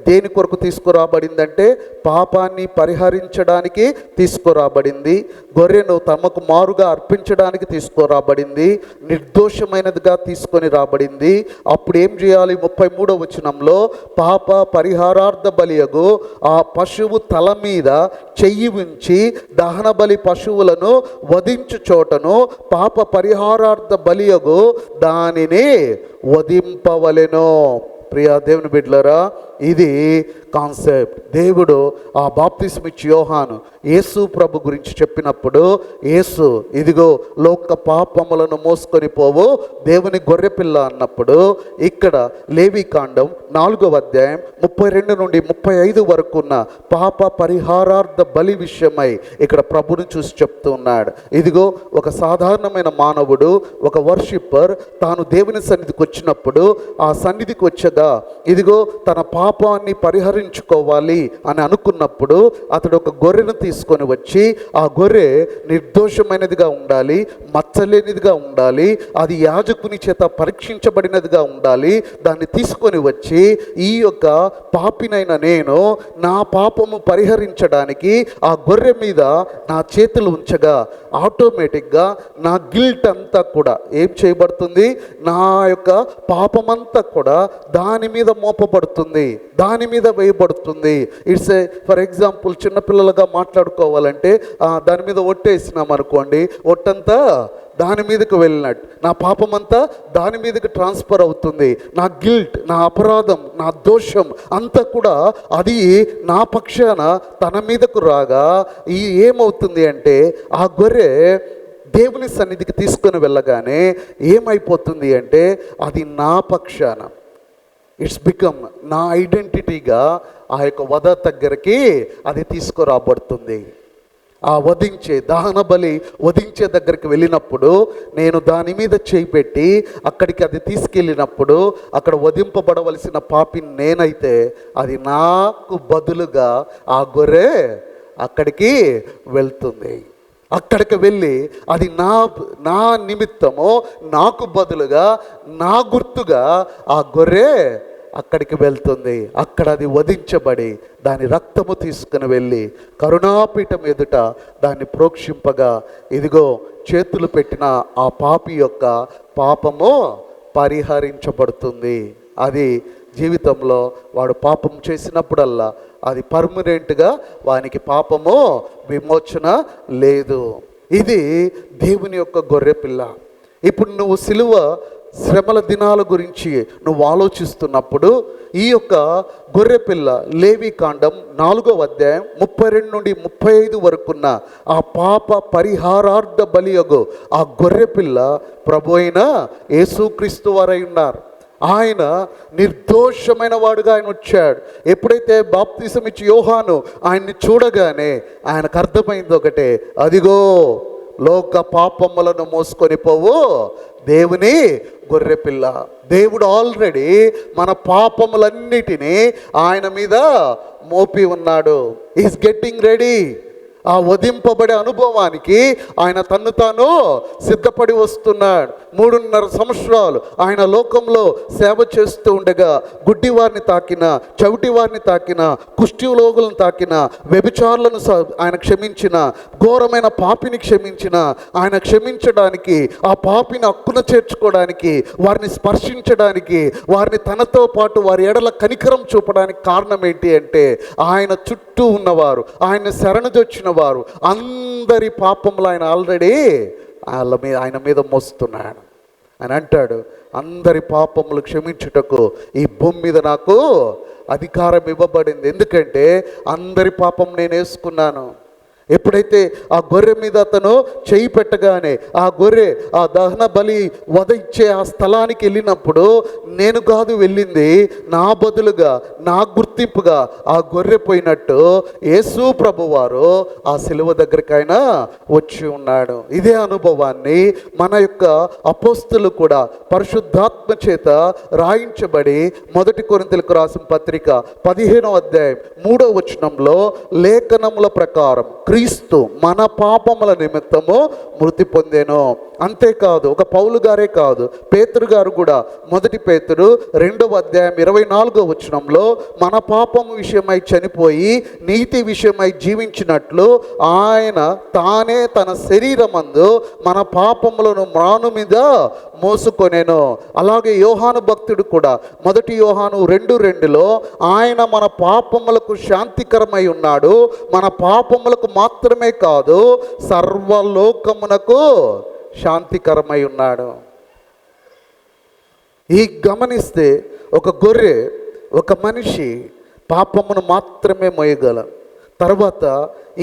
S5: దేని కొరకు తీసుకురాబడిందంటే పాపాన్ని పరిహరించడానికి తీసుకురాబడింది. గొర్రెను తమకు మారుగా అర్పించడానికి తీసుకురాబడింది, నిర్దోషమైనదిగా తీసుకొని రాబడింది. అప్పుడు ఏం చేయాలి? 33వ వచనంలో పాప పరిహారార్థ బలియగు ఆ పశువు తల మీద చెయ్యి ఉంచి దహన బలి పశువులను వధించు చోటను పాప పరిహారార్థ బలియగు దానిని వధింపవలెను. ప్రియా దేవుని బిడ్డలారా, ఇది కాన్సెప్ట్. దేవుడు ఆ బాప్తిస్మిచ్చి యోహాను యేసు ప్రభు గురించి చెప్పినప్పుడు, యేసు ఇదిగో లోక పాపములను మోసుకొని పోవు దేవుని గొర్రెపిల్ల అన్నప్పుడు, ఇక్కడ లేవీకాండం 4వ అధ్యాయం 32 నుండి 35 వరకు ఉన్న పాప పరిహారార్థ బలి విషయమై ఇక్కడ ప్రభుని చూసి చెప్తూ ఉన్నాడు. ఇదిగో ఒక సాధారణమైన మానవుడు, ఒక వర్షిప్పర్ తాను దేవుని సన్నిధికి వచ్చినప్పుడు, ఆ సన్నిధికి వచ్చగా ఇదిగో తన పాపాన్ని పరిహరించుకోవాలి అని అనుకున్నప్పుడు అతడు ఒక గొర్రెను తీసుకొని వచ్చి, ఆ గొర్రె నిర్దోషమైనదిగా ఉండాలి, మచ్చలేనిదిగా ఉండాలి, అది యాజకుని చేత పరీక్షించబడినదిగా ఉండాలి. దాన్ని తీసుకొని వచ్చి ఈ యొక్క పాపినైన నేను నా పాపము పరిహరించడానికి ఆ గొర్రె మీద నా చేతులు ఉంచగా ఆటోమేటిక్గా నా గిల్ట్ అంతా కూడా ఏం చేయబడుతుంది, నా యొక్క పాపమంతా కూడా దాని మీద మోపబడుతుంది, దాని మీద వేయబడుతుంది. ఇట్స్ ఏ ఫర్ ఎగ్జాంపుల్ చిన్నపిల్లలుగా మాట్లాడుకోవాలంటే దాని మీద ఒట్టేసినాం అనుకోండి, ఒట్టంతా దాని మీదకి వెళ్ళినట్టు నా పాపమంతా దాని మీదకి ట్రాన్స్ఫర్ అవుతుంది. నా గిల్ట్, నా అపరాధం, నా దోషం అంతా కూడా అది నా పక్షాన తన మీదకు రాగా ఏమవుతుంది అంటే, ఆ గొర్రె దేవుని సన్నిధికి తీసుకొని వెళ్ళగానే ఏమైపోతుంది అంటే, అది నా పక్షాన ఇట్స్ బికమ్ నా ఐడెంటిటీగా ఆ యొక్క వధ దగ్గరికి అది తీసుకురాబడుతుంది. ఆ వధించే దహన బలి వధించే దగ్గరికి వెళ్ళినప్పుడు నేను దాని మీద చేయి పెట్టి అక్కడికి అది తీసుకెళ్ళినప్పుడు అక్కడ వధింపబడవలసిన పాపిని నేనైతే, అది నాకు బదులుగా ఆ గొర్రె అక్కడికి వెళ్తుంది. అక్కడికి వెళ్ళి అది నా నిమిత్తము నాకు బదులుగా నా గుర్తుగా ఆ గొర్రె అక్కడికి వెళ్తుంది. అక్కడ అది వధించబడి దాని రక్తము తీసుకుని వెళ్ళి కరుణాపీఠం ఎదుట దాన్ని ప్రోక్షింపగా ఇదిగో చేతులు పెట్టిన ఆ పాపి యొక్క పాపము పరిహరించబడుతుంది. అది జీవితంలో వాడు పాపం చేసినప్పుడల్లా అది పర్మనెంట్గా వానికి పాపము విమోచన లేదు. ఇది దేవుని యొక్క గొర్రెపిల్ల. ఇప్పుడు నువ్వు సిలువ శ్రమల దినాల గురించి నువ్వు ఆలోచిస్తున్నప్పుడు ఈ యొక్క గొర్రెపిల్ల లేవీకాండం 4వ అధ్యాయం 32 నుండి 35 వరకున్న ఆ పాప పరిహారార్థ బలియగు ఆ గొర్రెపిల్ల ప్రభు అయిన యేసుక్రీస్తు వారై ఉన్నారు. ఆయన నిర్దోషమైన వాడుగా ఆయన వచ్చాడు. ఎప్పుడైతే బాప్తిసం ఇచ్చి యోహాను ఆయన్ని చూడగానే ఆయనకు అర్థమైంది ఒకటే, అదిగో లోక పాపములను మోసుకొని పోవు దేవుని గొర్రెపిల్ల. దేవుడు ఆల్రెడీ మన పాపములన్నిటినీ ఆయన మీద మోపి ఉన్నాడు. Is getting ready. ఆ వధింపబడే అనుభవానికి ఆయన తన్ను తాను సిద్ధపడి వస్తున్నాడు. 3.5 సంవత్సరాలు ఆయన లోకంలో సేవ చేస్తూ ఉండగా గుడ్డి వారిని తాకిన, చవిటి వారిని తాకిన, కుష్ఠరోగులను తాకిన, వ్యభిచారులను ఆయన క్షమించిన, ఘోరమైన పాపిని క్షమించిన, ఆయన క్షమించడానికి, ఆ పాపిని హక్కున చేర్చుకోవడానికి, వారిని స్పర్శించడానికి, వారిని తనతో పాటు వారి ఎడల కనికరం చూపడానికి కారణం ఏంటి అంటే, ఆయన చుట్టూ ఉన్నవారు, ఆయన శరణుజొచ్చిన వారు అందరి పాపములు ఆయన ఆల్రెడీ ఆయన మీద మోస్తున్నాడు. ఆయన అంటాడు, అందరి పాపములు క్షమించుటకు ఈ భూమి మీద నాకు అధికారం ఇవ్వబడింది. ఎందుకంటే అందరి పాపం నేను వేసుకున్నాను. ఎప్పుడైతే ఆ గొర్రె మీద అతను చేయి పెట్టగానే ఆ గొర్రె ఆ దహన బలి వధ ఇచ్చే ఆ స్థలానికి వెళ్ళినప్పుడు నేను కాదు వెళ్ళింది, నా బదులుగా నా గుర్తింపుగా ఆ గొర్రె పోయినట్టు యేసు ప్రభువారు ఆ సిలువ దగ్గరికి ఆయన వచ్చి ఉన్నాడు. ఇదే అనుభవాన్ని మన యొక్క అపోస్తులు కూడా పరిశుద్ధాత్మ చేత రాయించబడి 1 కొరింథీయులకు రాసిన పత్రిక 15వ అధ్యాయం 3వ వచనంలో లేఖనముల ప్రకారం క్రీస్తు మన పాపముల నిమిత్తము మృతి పొందెను. అంతేకాదు ఒక పౌలు గారే కాదు, పేతురు గారు కూడా 1 పేతురు 2వ అధ్యాయం 24వ వచనంలో మన పాపము విషయమై చనిపోయి నీతి విషయమై జీవించినట్లు ఆయన తానే తన శరీరమందు మన పాపములను మ్రాను మీద మోసుకొనెను. అలాగే యోహాను భక్తుడు కూడా 1 యోహాను 2:2లో ఆయన మన పాపములకు శాంతికరమై ఉన్నాడు, మన పాపములకు మాత్రమే కాదు సర్వలోకమునకు శాంతికరమై ఉన్నాడు. ఈ గమనిస్తే ఒక గొర్రె, ఒక మనిషి పాపమును మాత్రమే మోయగల తర్వాత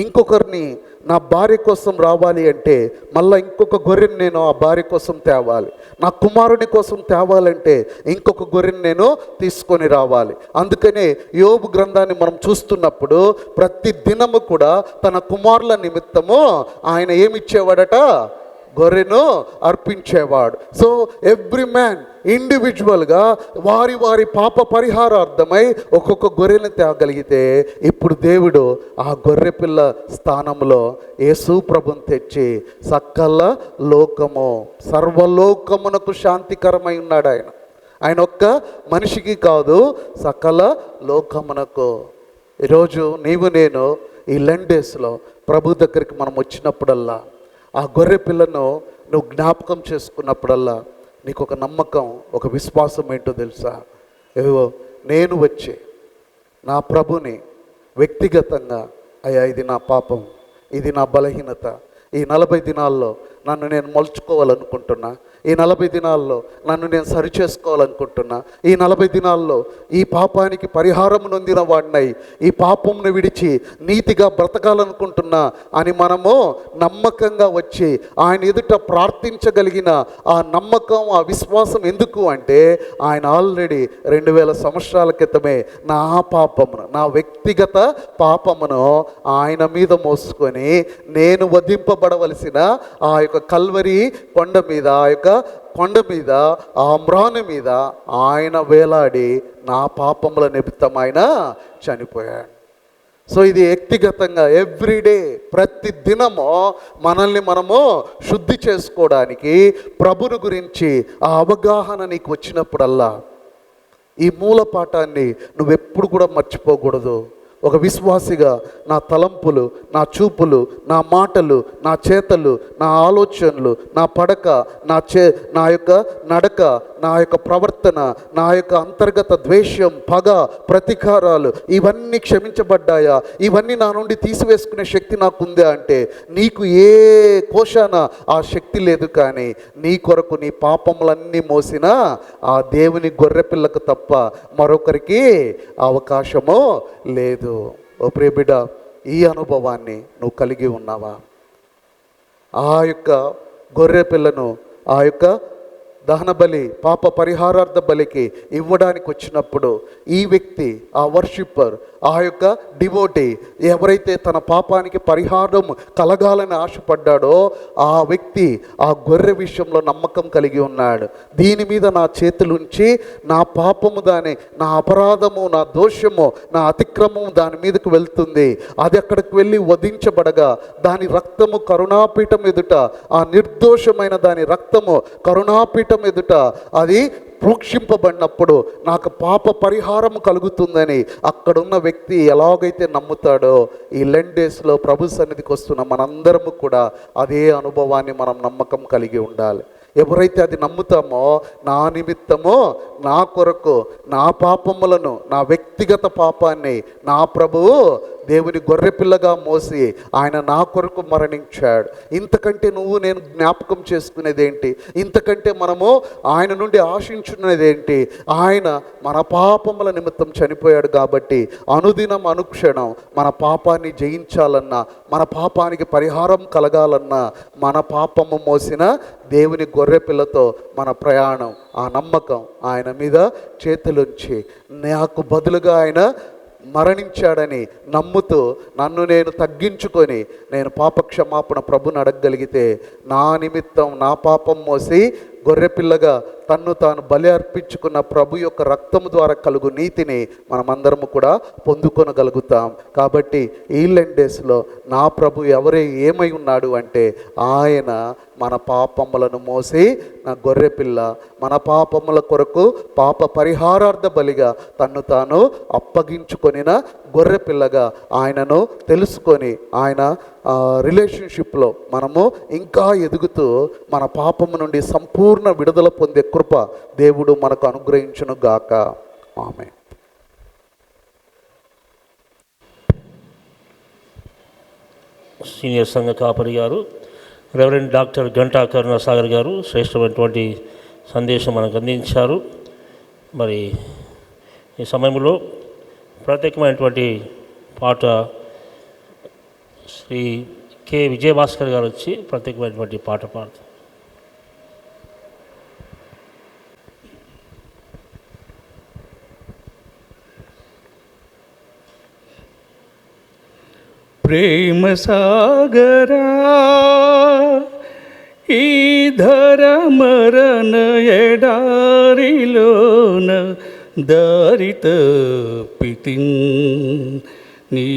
S5: ఇంకొకరిని నా భార్య కోసం రావాలి అంటే మళ్ళీ ఇంకొక గొర్రెని నేను ఆ భార్య కోసం తేవాలి. నా కుమారుని కోసం తేవాలంటే ఇంకొక గొర్రెని నేను తీసుకొని రావాలి. అందుకనే యోబు గ్రంథాన్ని మనం చూస్తున్నప్పుడు ప్రతి దినము కూడా తన కుమారుల నిమిత్తము ఆయన ఏమిచ్చేవాడట? గొర్రెను అర్పించేవాడు. సో ఎవ్రీ మ్యాన్ ఇండివిజువల్గా వారి వారి పాప పరిహారార్థమై ఒక్కొక్క గొర్రెను తేగలిగితే ఇప్పుడు దేవుడు ఆ గొర్రె పిల్ల స్థానంలో యేసు ప్రభుని తెచ్చి సకల లోకము సర్వలోకమునకు శాంతికరమై ఉన్నాడు. ఆయన ఒక్క మనిషికి కాదు, సకల లోకమునకు. ఈరోజు నీవు నేను ఈ లెండేస్లో ప్రభు దగ్గరికి మనం వచ్చినప్పుడల్లా ఆ గొర్రె పిల్లను నువ్వు జ్ఞాపకం చేసుకున్నప్పుడల్లా నీకు ఒక నమ్మకం, ఒక విశ్వాసం ఏంటో తెలుసా? ఏవో నేను వచ్చి నా ప్రభుని వ్యక్తిగతంగా, అయ్యా ఇది నా పాపం, ఇది నా బలహీనత, ఈ 40 దినాల్లో నన్ను నేను మలుచుకోవాలనుకుంటున్నా, ఈ 40 దినాల్లో నన్ను నేను సరిచేసుకోవాలనుకుంటున్నా, ఈ 40 దినాల్లో ఈ పాపానికి పరిహారం నొందిన వాడినై ఈ పాపంను విడిచి నీతిగా బ్రతకాలనుకుంటున్నా అని మనము నమ్మకంగా వచ్చి ఆయన ఎదుట ప్రార్థించగలిగిన ఆ నమ్మకం, ఆ విశ్వాసం ఎందుకు అంటే ఆయన ఆల్రెడీ 2000 సంవత్సరాల క్రితమే నా పాపమును, నా వ్యక్తిగత పాపమును ఆయన మీద మోసుకొని నేను వధింపబడవలసిన ఆ యొక్క కల్వరి కొండ మీద, ఆ యొక్క కొండ మీద, ఆ మ్రాను మీద ఆయన వేలాడి నా పాపముల నిమిత్తం ఆయన చనిపోయాడు. సో ఇది వ్యక్తిగతంగా ఎవ్రీడే, ప్రతి దినము మనల్ని మనము శుద్ధి చేసుకోవడానికి ప్రభుని గురించి ఆ అవగాహన నీకు వచ్చినప్పుడల్లా ఈ మూల పాఠాన్ని నువ్వెప్పుడు కూడా మర్చిపోకూడదు. ఒక విశ్వాసిగా నా తలంపులు, నా చూపులు, నా మాటలు, నా చేతలు, నా ఆలోచనలు, నా పడక, నా యొక్క నడక, నా యొక్క ప్రవర్తన, నా యొక్క అంతర్గత ద్వేషం, పగ, ప్రతీకారాలు ఇవన్నీ క్షమించబడ్డాయా? ఇవన్నీ నా నుండి తీసివేసుకునే శక్తి నాకుందా అంటే నీకు ఏ కోశాన ఆ శక్తి లేదు. కానీ నీ కొరకు నీ పాపములన్నీ మోసిన ఆ దేవుని గొర్రెపిల్లకు తప్ప మరొకరికి అవకాశము లేదు. ఓ ప్రియ బిడ్డ, ఈ అనుభవాన్ని నువ్వు కలిగి ఉన్నావా? ఆ యొక్క గొర్రె పిల్లను ఆ యొక్క దహన బలి, పాప పరిహారార్థ బలికి ఇవ్వడానికి వచ్చినప్పుడు ఈ వ్యక్తి, ఆ వర్షిప్పర్, ఆ యొక్క డివోటీ ఎవరైతే తన పాపానికి పరిహారం కలగాలని ఆశపడ్డాడో ఆ వ్యక్తి ఆ గొర్రె విషయంలో నమ్మకం కలిగి ఉన్నాడు. దీని మీద నా చేతులుంచి నా పాపము, నా అపరాధము, నా దోషము, నా అతిక్రమము దాని మీదకు వెళ్తుంది. అది అక్కడికి వెళ్ళి వధించబడగా దాని రక్తము కరుణాపీఠం ఎదుట, ఆ నిర్దోషమైన దాని రక్తము కరుణాపీఠం ఎదుట అది ప్రోక్షింపబడినప్పుడు నాకు పాప పరిహారం కలుగుతుందని అక్కడున్న వ్యక్తి ఎలాగైతే నమ్ముతాడో ఈ లెండేస్లో ప్రభు సన్నిధికి వస్తున్న మనందరము కూడా అదే అనుభవాన్ని మనం నమ్మకం కలిగి ఉండాలి. ఎవరైతే అది నమ్ముతామో నా నిమిత్తమో, నా కొరకు, నా పాపములను, నా వ్యక్తిగత పాపాన్ని నా ప్రభువు దేవుని గొర్రెపిల్లగా మోసి ఆయన నా కొరకు మరణించాడు. ఇంతకంటే నువ్వు నేను జ్ఞాపకం చేసుకునేదేంటి? ఇంతకంటే మనము ఆయన నుండి ఆశించుకునేదేంటి? ఆయన మన పాపముల నిమిత్తం చనిపోయాడు కాబట్టి అనుదినం అనుక్షణం మన పాపాన్ని జయించాలన్నా, మన పాపానికి పరిహారం కలగాలన్నా మన పాపము మోసిన దేవుని గొర్రెపిల్లతో మన ప్రయాణం, ఆ నమ్మకం ఆయన మీద చేతులుంచి నాకు బదులుగా ఆయన మరణించాడని నమ్ముతూ నన్ను నేను తగ్గించుకొని నేను పాపక్షమాపణ ప్రభుని అడగగలిగితే నా నిమిత్తం నా పాపం మోసి గొర్రెపిల్లగా తన్ను తాను బలి అర్పించుకున్న ప్రభు యొక్క రక్తము ద్వారా కలుగు నీతిని మనమందరము కూడా పొందుకొనగలుగుతాం. కాబట్టి ఈ లెండేస్లో నా ప్రభు ఏమై ఉన్నాడు అంటే ఆయన మన పాపములను మోసి నా గొర్రెపిల్ల మన పాపముల కొరకు పాప పరిహారార్థ బలిగా తన్ను తాను అప్పగించుకొనిన గొర్రెపిల్లగా ఆయనను తెలుసుకొని ఆయన రిలేషన్షిప్లో మనము ఇంకా ఎదుగుతూ మన పాపము నుండి సంపూర్ణ విడుదల పొందే కృప దేవుడు మనకు అనుగ్రహించును గాక. ఆమేన్.
S2: సీనియర్ సంఘ కాపరి గారు రెవరెండ్ డాక్టర్ గంటా కరుణాసాగర్ గారు శ్రేష్టమైనటువంటి సందేశం మనకు అందించారు. మరి ఈ సమయంలో ప్రత్యేకమైనటువంటి పాట శ్రీ కె విజయభాస్కర్ గారు వచ్చి ప్రత్యేకమైనటువంటి పాట పాడతారు.
S7: ప్రేమ సాగరా ఈ ధరమరణ ఎడారిలోన దారి తప్పితిన్ నీ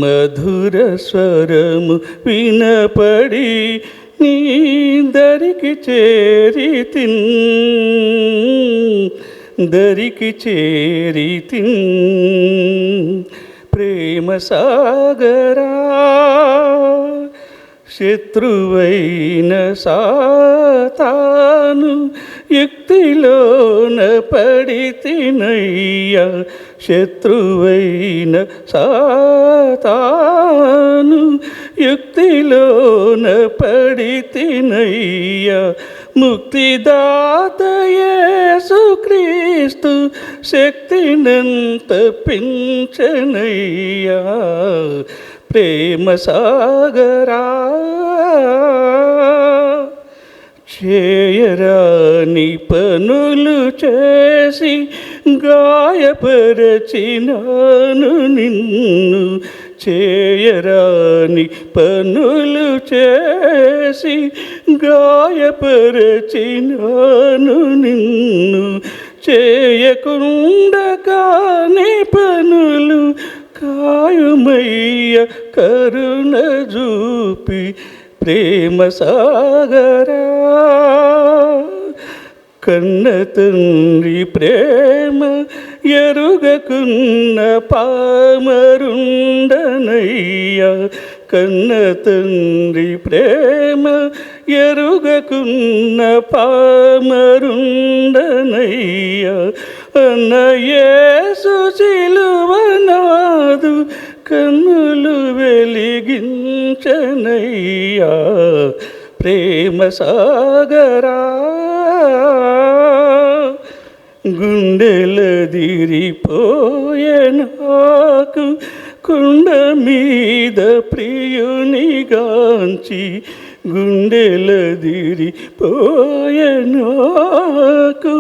S7: మధుర స్వరము వినపడి నీ దరికి చేరితిన్ ప్రేమ సాగరా శత్రువైన సాతాను యుక్తిలోన పడితినయ్యా శత్రువైన సాతాను యుక్తిలోన పడితినయ్యా ముక్తిదాత యేసుక్రీస్తు శక్తినంత పింఛనయ్యా ప్రేమ సాగరా చేయరాని పనులు చేసి గాయపరచినాను నిన్ను చేయరాని పనులు చేసి గాయపరచినాను నిన్ను చేయకుండా కాని పనులు కాయుమయ్య కరుణ చూపి ప్రేమ సాగరా కన్న తండ్రి ప్రేమ ఎరుగకున్న పామరుండనయ్యా కన్న తండ్రి ప్రేమ ఎరుగకున్న పామరుండనయ్యా అన్న యేసు సిలువనాదు కన్నులు వెలిగించనయ్యా ప్రేమ సాగరా గుండెలదిరిపోయే నాకు కుండ మీద ప్రియునిగాంచి గుండెలదిరిపోయే నాకు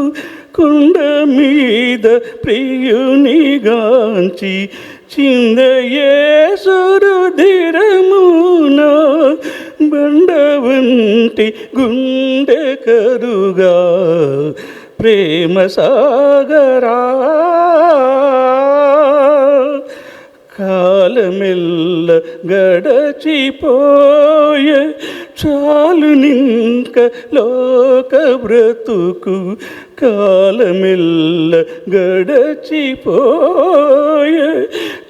S7: కుండ మీద ప్రియునిగాంచి చిందయేసురుధిరమునా బండ వంటి గుండె కరుగా ప్రేమ సాగరా కాలమెల్ల గడచిపోయే చాలు నింక లోక బ్రతుకు కాలమెల్ల గడచిపోయే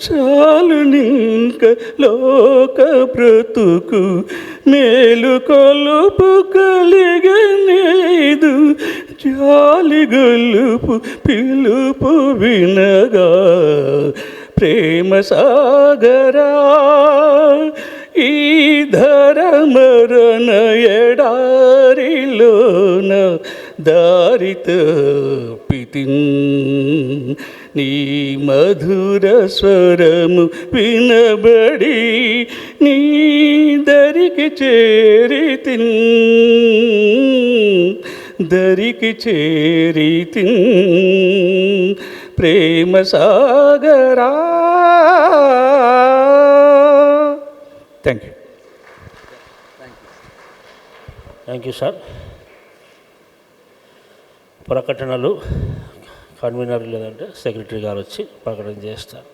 S7: చాలు నింక లోక బ్రతుకు మేలు కొలుపు కలిగనేదు జాలి గొలుపు పిలుపు వినగా ప్రేమ సాగరా ఈ ధరమరణ ఎడారిలోన దారి తప్పితిన్ నీ మధుర స్వరము వినబడి నీ దరికి చేరితిన్ ప్రేమ సాగరా thank you
S2: thank you sir. ప్రకటనలు కన్వీనర్ లేదంటే సెక్రటరీ గారు వచ్చి ప్రకటన చేస్తారు.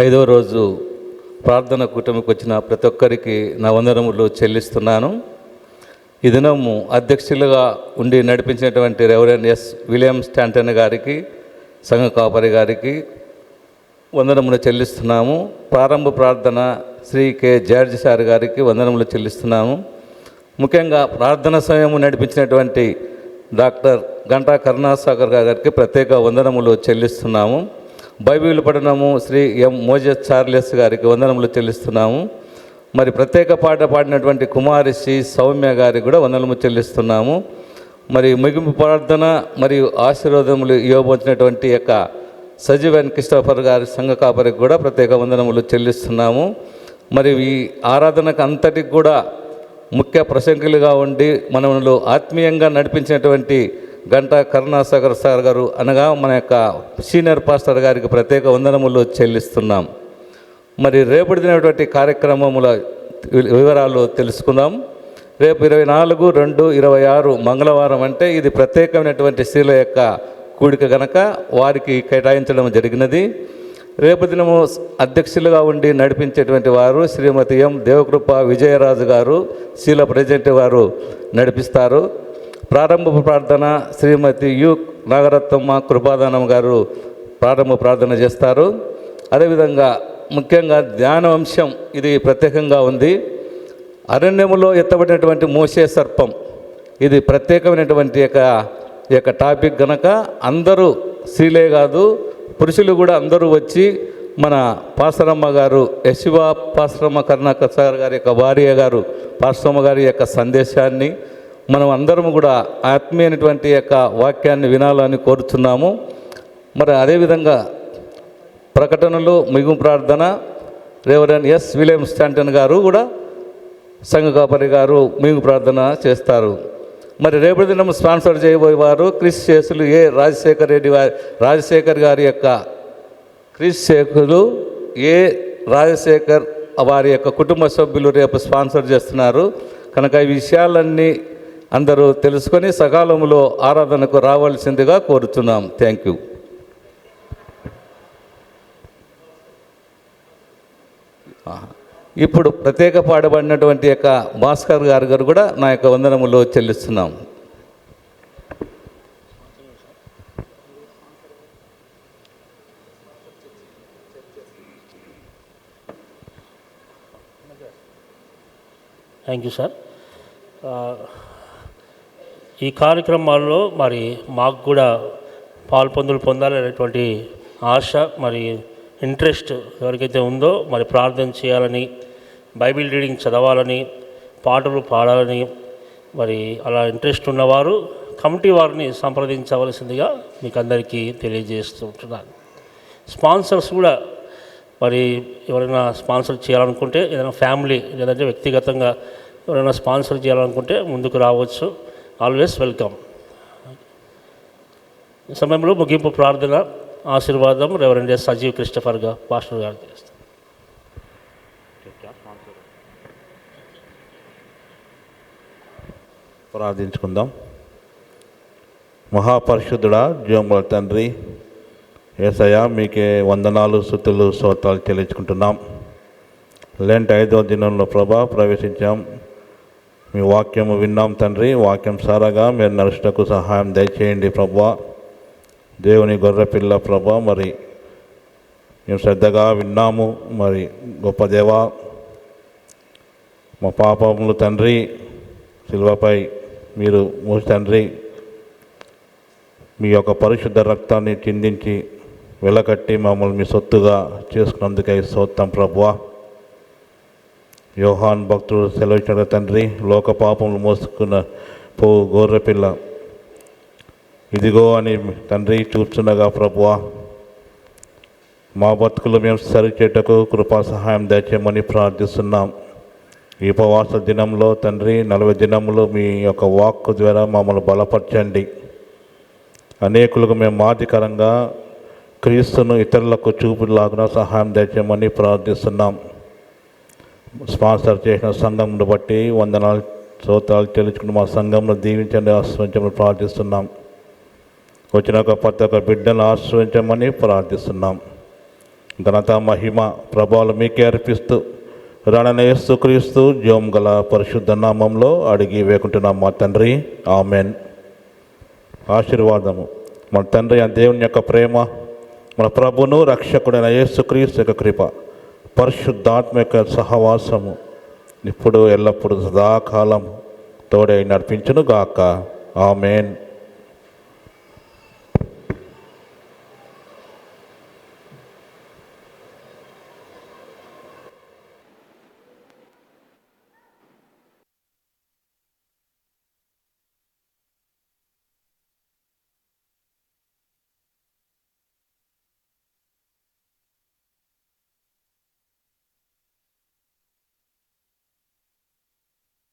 S8: ఐదవ రోజు ప్రార్థన కూటమికి వచ్చిన ప్రతి ఒక్కరికి నా వందనములు చెల్లిస్తున్నాను. ఈ దినము అధ్యక్షులుగా ఉండి నడిపించినటువంటి రెవరెండ్ ఎస్ విలియం స్టాంటన్ గారికి, సంఘ కాపరి గారికి వందనములు చెల్లిస్తున్నాము. ప్రారంభ ప్రార్థన శ్రీ కె జార్జ్ సార్ గారికి వందనములు చెల్లిస్తున్నాము. ముఖ్యంగా ప్రార్థన సమయము నడిపించినటువంటి డాక్టర్ గంటా కరుణాసాగర్ గారికి ప్రత్యేక వందనములు చెల్లిస్తున్నాము. బైబిల్ పఠనము శ్రీ ఎం మోజెస్ చార్లెస్ గారికి వందనములు చెల్లిస్తున్నాము. మరి ప్రత్యేక పాట పాడినటువంటి కుమారి శ్రీ సౌమ్య గారికి కూడా వందనములు చెల్లిస్తున్నాము. మరి ముగింపు ప్రార్థన మరియు ఆశీర్వాదములు ఇవ్వబోతున్నటువంటి యొక్క సజీవన్ క్రిస్టోఫర్ గారి సంఘ కాపరికి కూడా ప్రత్యేక వందనములు చెల్లిస్తున్నాము. మరి ఈ ఆరాధనకు అంతటికి కూడా ముఖ్య ప్రసంగులుగా ఉండి మనలో ఆత్మీయంగా నడిపించినటువంటి గంటా కరుణాసాగర్ సార్ గారు అనగా మన యొక్క సీనియర్ పాస్టర్ గారికి ప్రత్యేక వందనములు చెల్లిస్తున్నాం. మరి రేపటి దినటువంటి కార్యక్రమముల వివరాలు తెలుసుకుందాం. రేపు 24/2/26 మంగళవారం అంటే ఇది ప్రత్యేకమైనటువంటి స్త్రీల యొక్క కూడిక గనక వారికి కేటాయించడం జరిగినది. రేపు దినము అధ్యక్షులుగా ఉండి నడిపించేటువంటి వారు శ్రీమతి ఎం దేవకృప విజయరాజు గారు, శీల ప్రెసిడెంట్ వారు నడిపిస్తారు. ప్రారంభ ప్రార్థన శ్రీమతి యు నాగరత్నమ్మ కృపాదానం గారు ప్రారంభ ప్రార్థన చేస్తారు. అదేవిధంగా ముఖ్యంగా ధ్యానాంశం ఇది ప్రత్యేకంగా ఉంది. అరణ్యములో ఎత్తబడినటువంటి మోసే సర్పం ఇది ప్రత్యేకమైనటువంటి యొక్క టాపిక్ గనక అందరూ స్త్రీలే కాదు పురుషులు కూడా అందరూ వచ్చి మన పాస్టరమ్మ గారు యశివ పాస్టరమ్మ కరుణాకర్ గారి యొక్క భార్య గారు పాస్టరమ్మ గారి యొక్క సందేశాన్ని మనం అందరం కూడా ఆత్మీయమైనటువంటి యొక్క వాక్యాన్ని వినాలని కోరుతున్నాము. మరి అదేవిధంగా ప్రకటనలు మిగుము ప్రార్థన రెవరెండ్ ఎస్ విలియం స్టాంటన్ గారు కూడా సంఘ కాపరి గారు మిగుము ప్రార్థన చేస్తారు. మరి రేపటి దినం స్పాన్సర్ చేయబోయేవారు క్రిస్ చేసులు ఏ రాజశేఖర్ గారి యొక్క క్రిస్ శేఖులు ఏ రాజశేఖర్ వారి యొక్క కుటుంబ సభ్యులు రేపు స్పాన్సర్ చేస్తున్నారు కనుక ఈ విషయాలన్నీ అందరూ తెలుసుకొని సకాలంలో ఆరాధనకు రావాల్సిందిగా కోరుతున్నాం. Thank you. ఇప్పుడు ప్రత్యేక పాడబడినటువంటి యొక్క భాస్కర్ గారు కూడా నా యొక్క వందనములు చెల్లిస్తున్నాం.
S2: Thank you sir. ఈ కార్యక్రమాల్లో మరి మాకు కూడా పొందాలనేటువంటి ఆశ మరి ఇంట్రెస్ట్ ఎవరికైతే ఉందో మరి ప్రార్థన చేయాలని, బైబిల్ రీడింగ్ చదవాలని, పాటలు పాడాలని మరి అలా ఇంట్రెస్ట్ ఉన్నవారు కమిటీ వారిని సంప్రదించవలసిందిగా మీకు అందరికీ తెలియజేస్తుంటున్నాను. స్పాన్సర్స్ కూడా మరి ఎవరైనా స్పాన్సర్ చేయాలనుకుంటే ఏదైనా ఫ్యామిలీ లేదంటే వ్యక్తిగతంగా ఎవరైనా స్పాన్సర్ చేయాలనుకుంటే ముందుకు రావచ్చు. Always welcome. ఈ సమయంలో ముగింపు ప్రార్థన ఆశీర్వాదం reverend yes Sajeev Christopher pastor గారు చేస్తారు.
S9: ప్రార్థించుకుందాం. మహాపరిశుద్ధుడా జీవముల తండ్రి యేసయ్య మీకే వందనాలు స్తుతులు స్తోత్రాలు చెల్లించుకుంటున్నాం. లెంట్ 5వ దినంలో ప్రభా ప్రవేశించాం. మీ వాక్యము విన్నాం తండ్రి. వాక్యం సారాగా మీరు నడుచుటకు సహాయం దయచేయండి ప్రభా. దేవుని గొర్రెపిల్ల ప్రభా మరి మేము శ్రద్ధగా విన్నాము. మరి గొప్ప దేవా మా పాపములు తండ్రి శిలువపై మీరు మోసి తండ్రి మీ యొక్క పరిశుద్ధ రక్తాన్ని చిందించి వెలకట్టి మమ్మల్ని మీ సొత్తుగా చేసుకున్నందుకై స్తోత్రం ప్రభువా. యోహాన్ భక్తుడు సెలవిచ్చిన తండ్రి లోక పాపములు మోసుకున్న గొర్రెపిల్ల ఇదిగో అని తండ్రి చూపుచున్నగా ప్రభువా మా బతుకులు మేము సరిచేటకు కృపా సహాయం దయచేయమని ప్రార్థిస్తున్నాం. ఈ ఉపవాస దినంలో తండ్రి 40 దినములు మీ యొక్క వాక్కు ద్వారా మమ్మల్ని బలపరచండి. అనేకులకు మేము మాదికరంగా క్రీస్తును ఇతరులకు చూపులాగున సహాయం దయచేయమని ప్రార్థిస్తున్నాం. స్పాన్సర్ చేసిన సంఘంను బట్టి వందనాలు స్తోత్రాలు చెల్లించుకుని మా సంఘంను దీవించండి, ఆశ్రయించమని ప్రార్థిస్తున్నాం. వచ్చిన ప్రతి ఒక్క బిడ్డను ఆశ్రయించమని ప్రార్థిస్తున్నాం. ఘనత మహిమ ప్రభావాలు మీకే అర్పిస్తూ రానైన యేసుక్రీస్తు జీవం గల పరిశుద్ధ నామంలో అడిగి వేకుంటున్నాం మా తండ్రి, ఆమెన్. ఆశీర్వాదము మన తండ్రి ఆ దేవుని యొక్క ప్రేమ, మన ప్రభును రక్షకుడైన యేసుక్రీస్తు యొక్క కృప, పరిశుద్ధాత్మ యొక్క సహవాసము ఇప్పుడు ఎల్లప్పుడూ సదాకాలం తోడై నడిపించును గాక. ఆమెన్.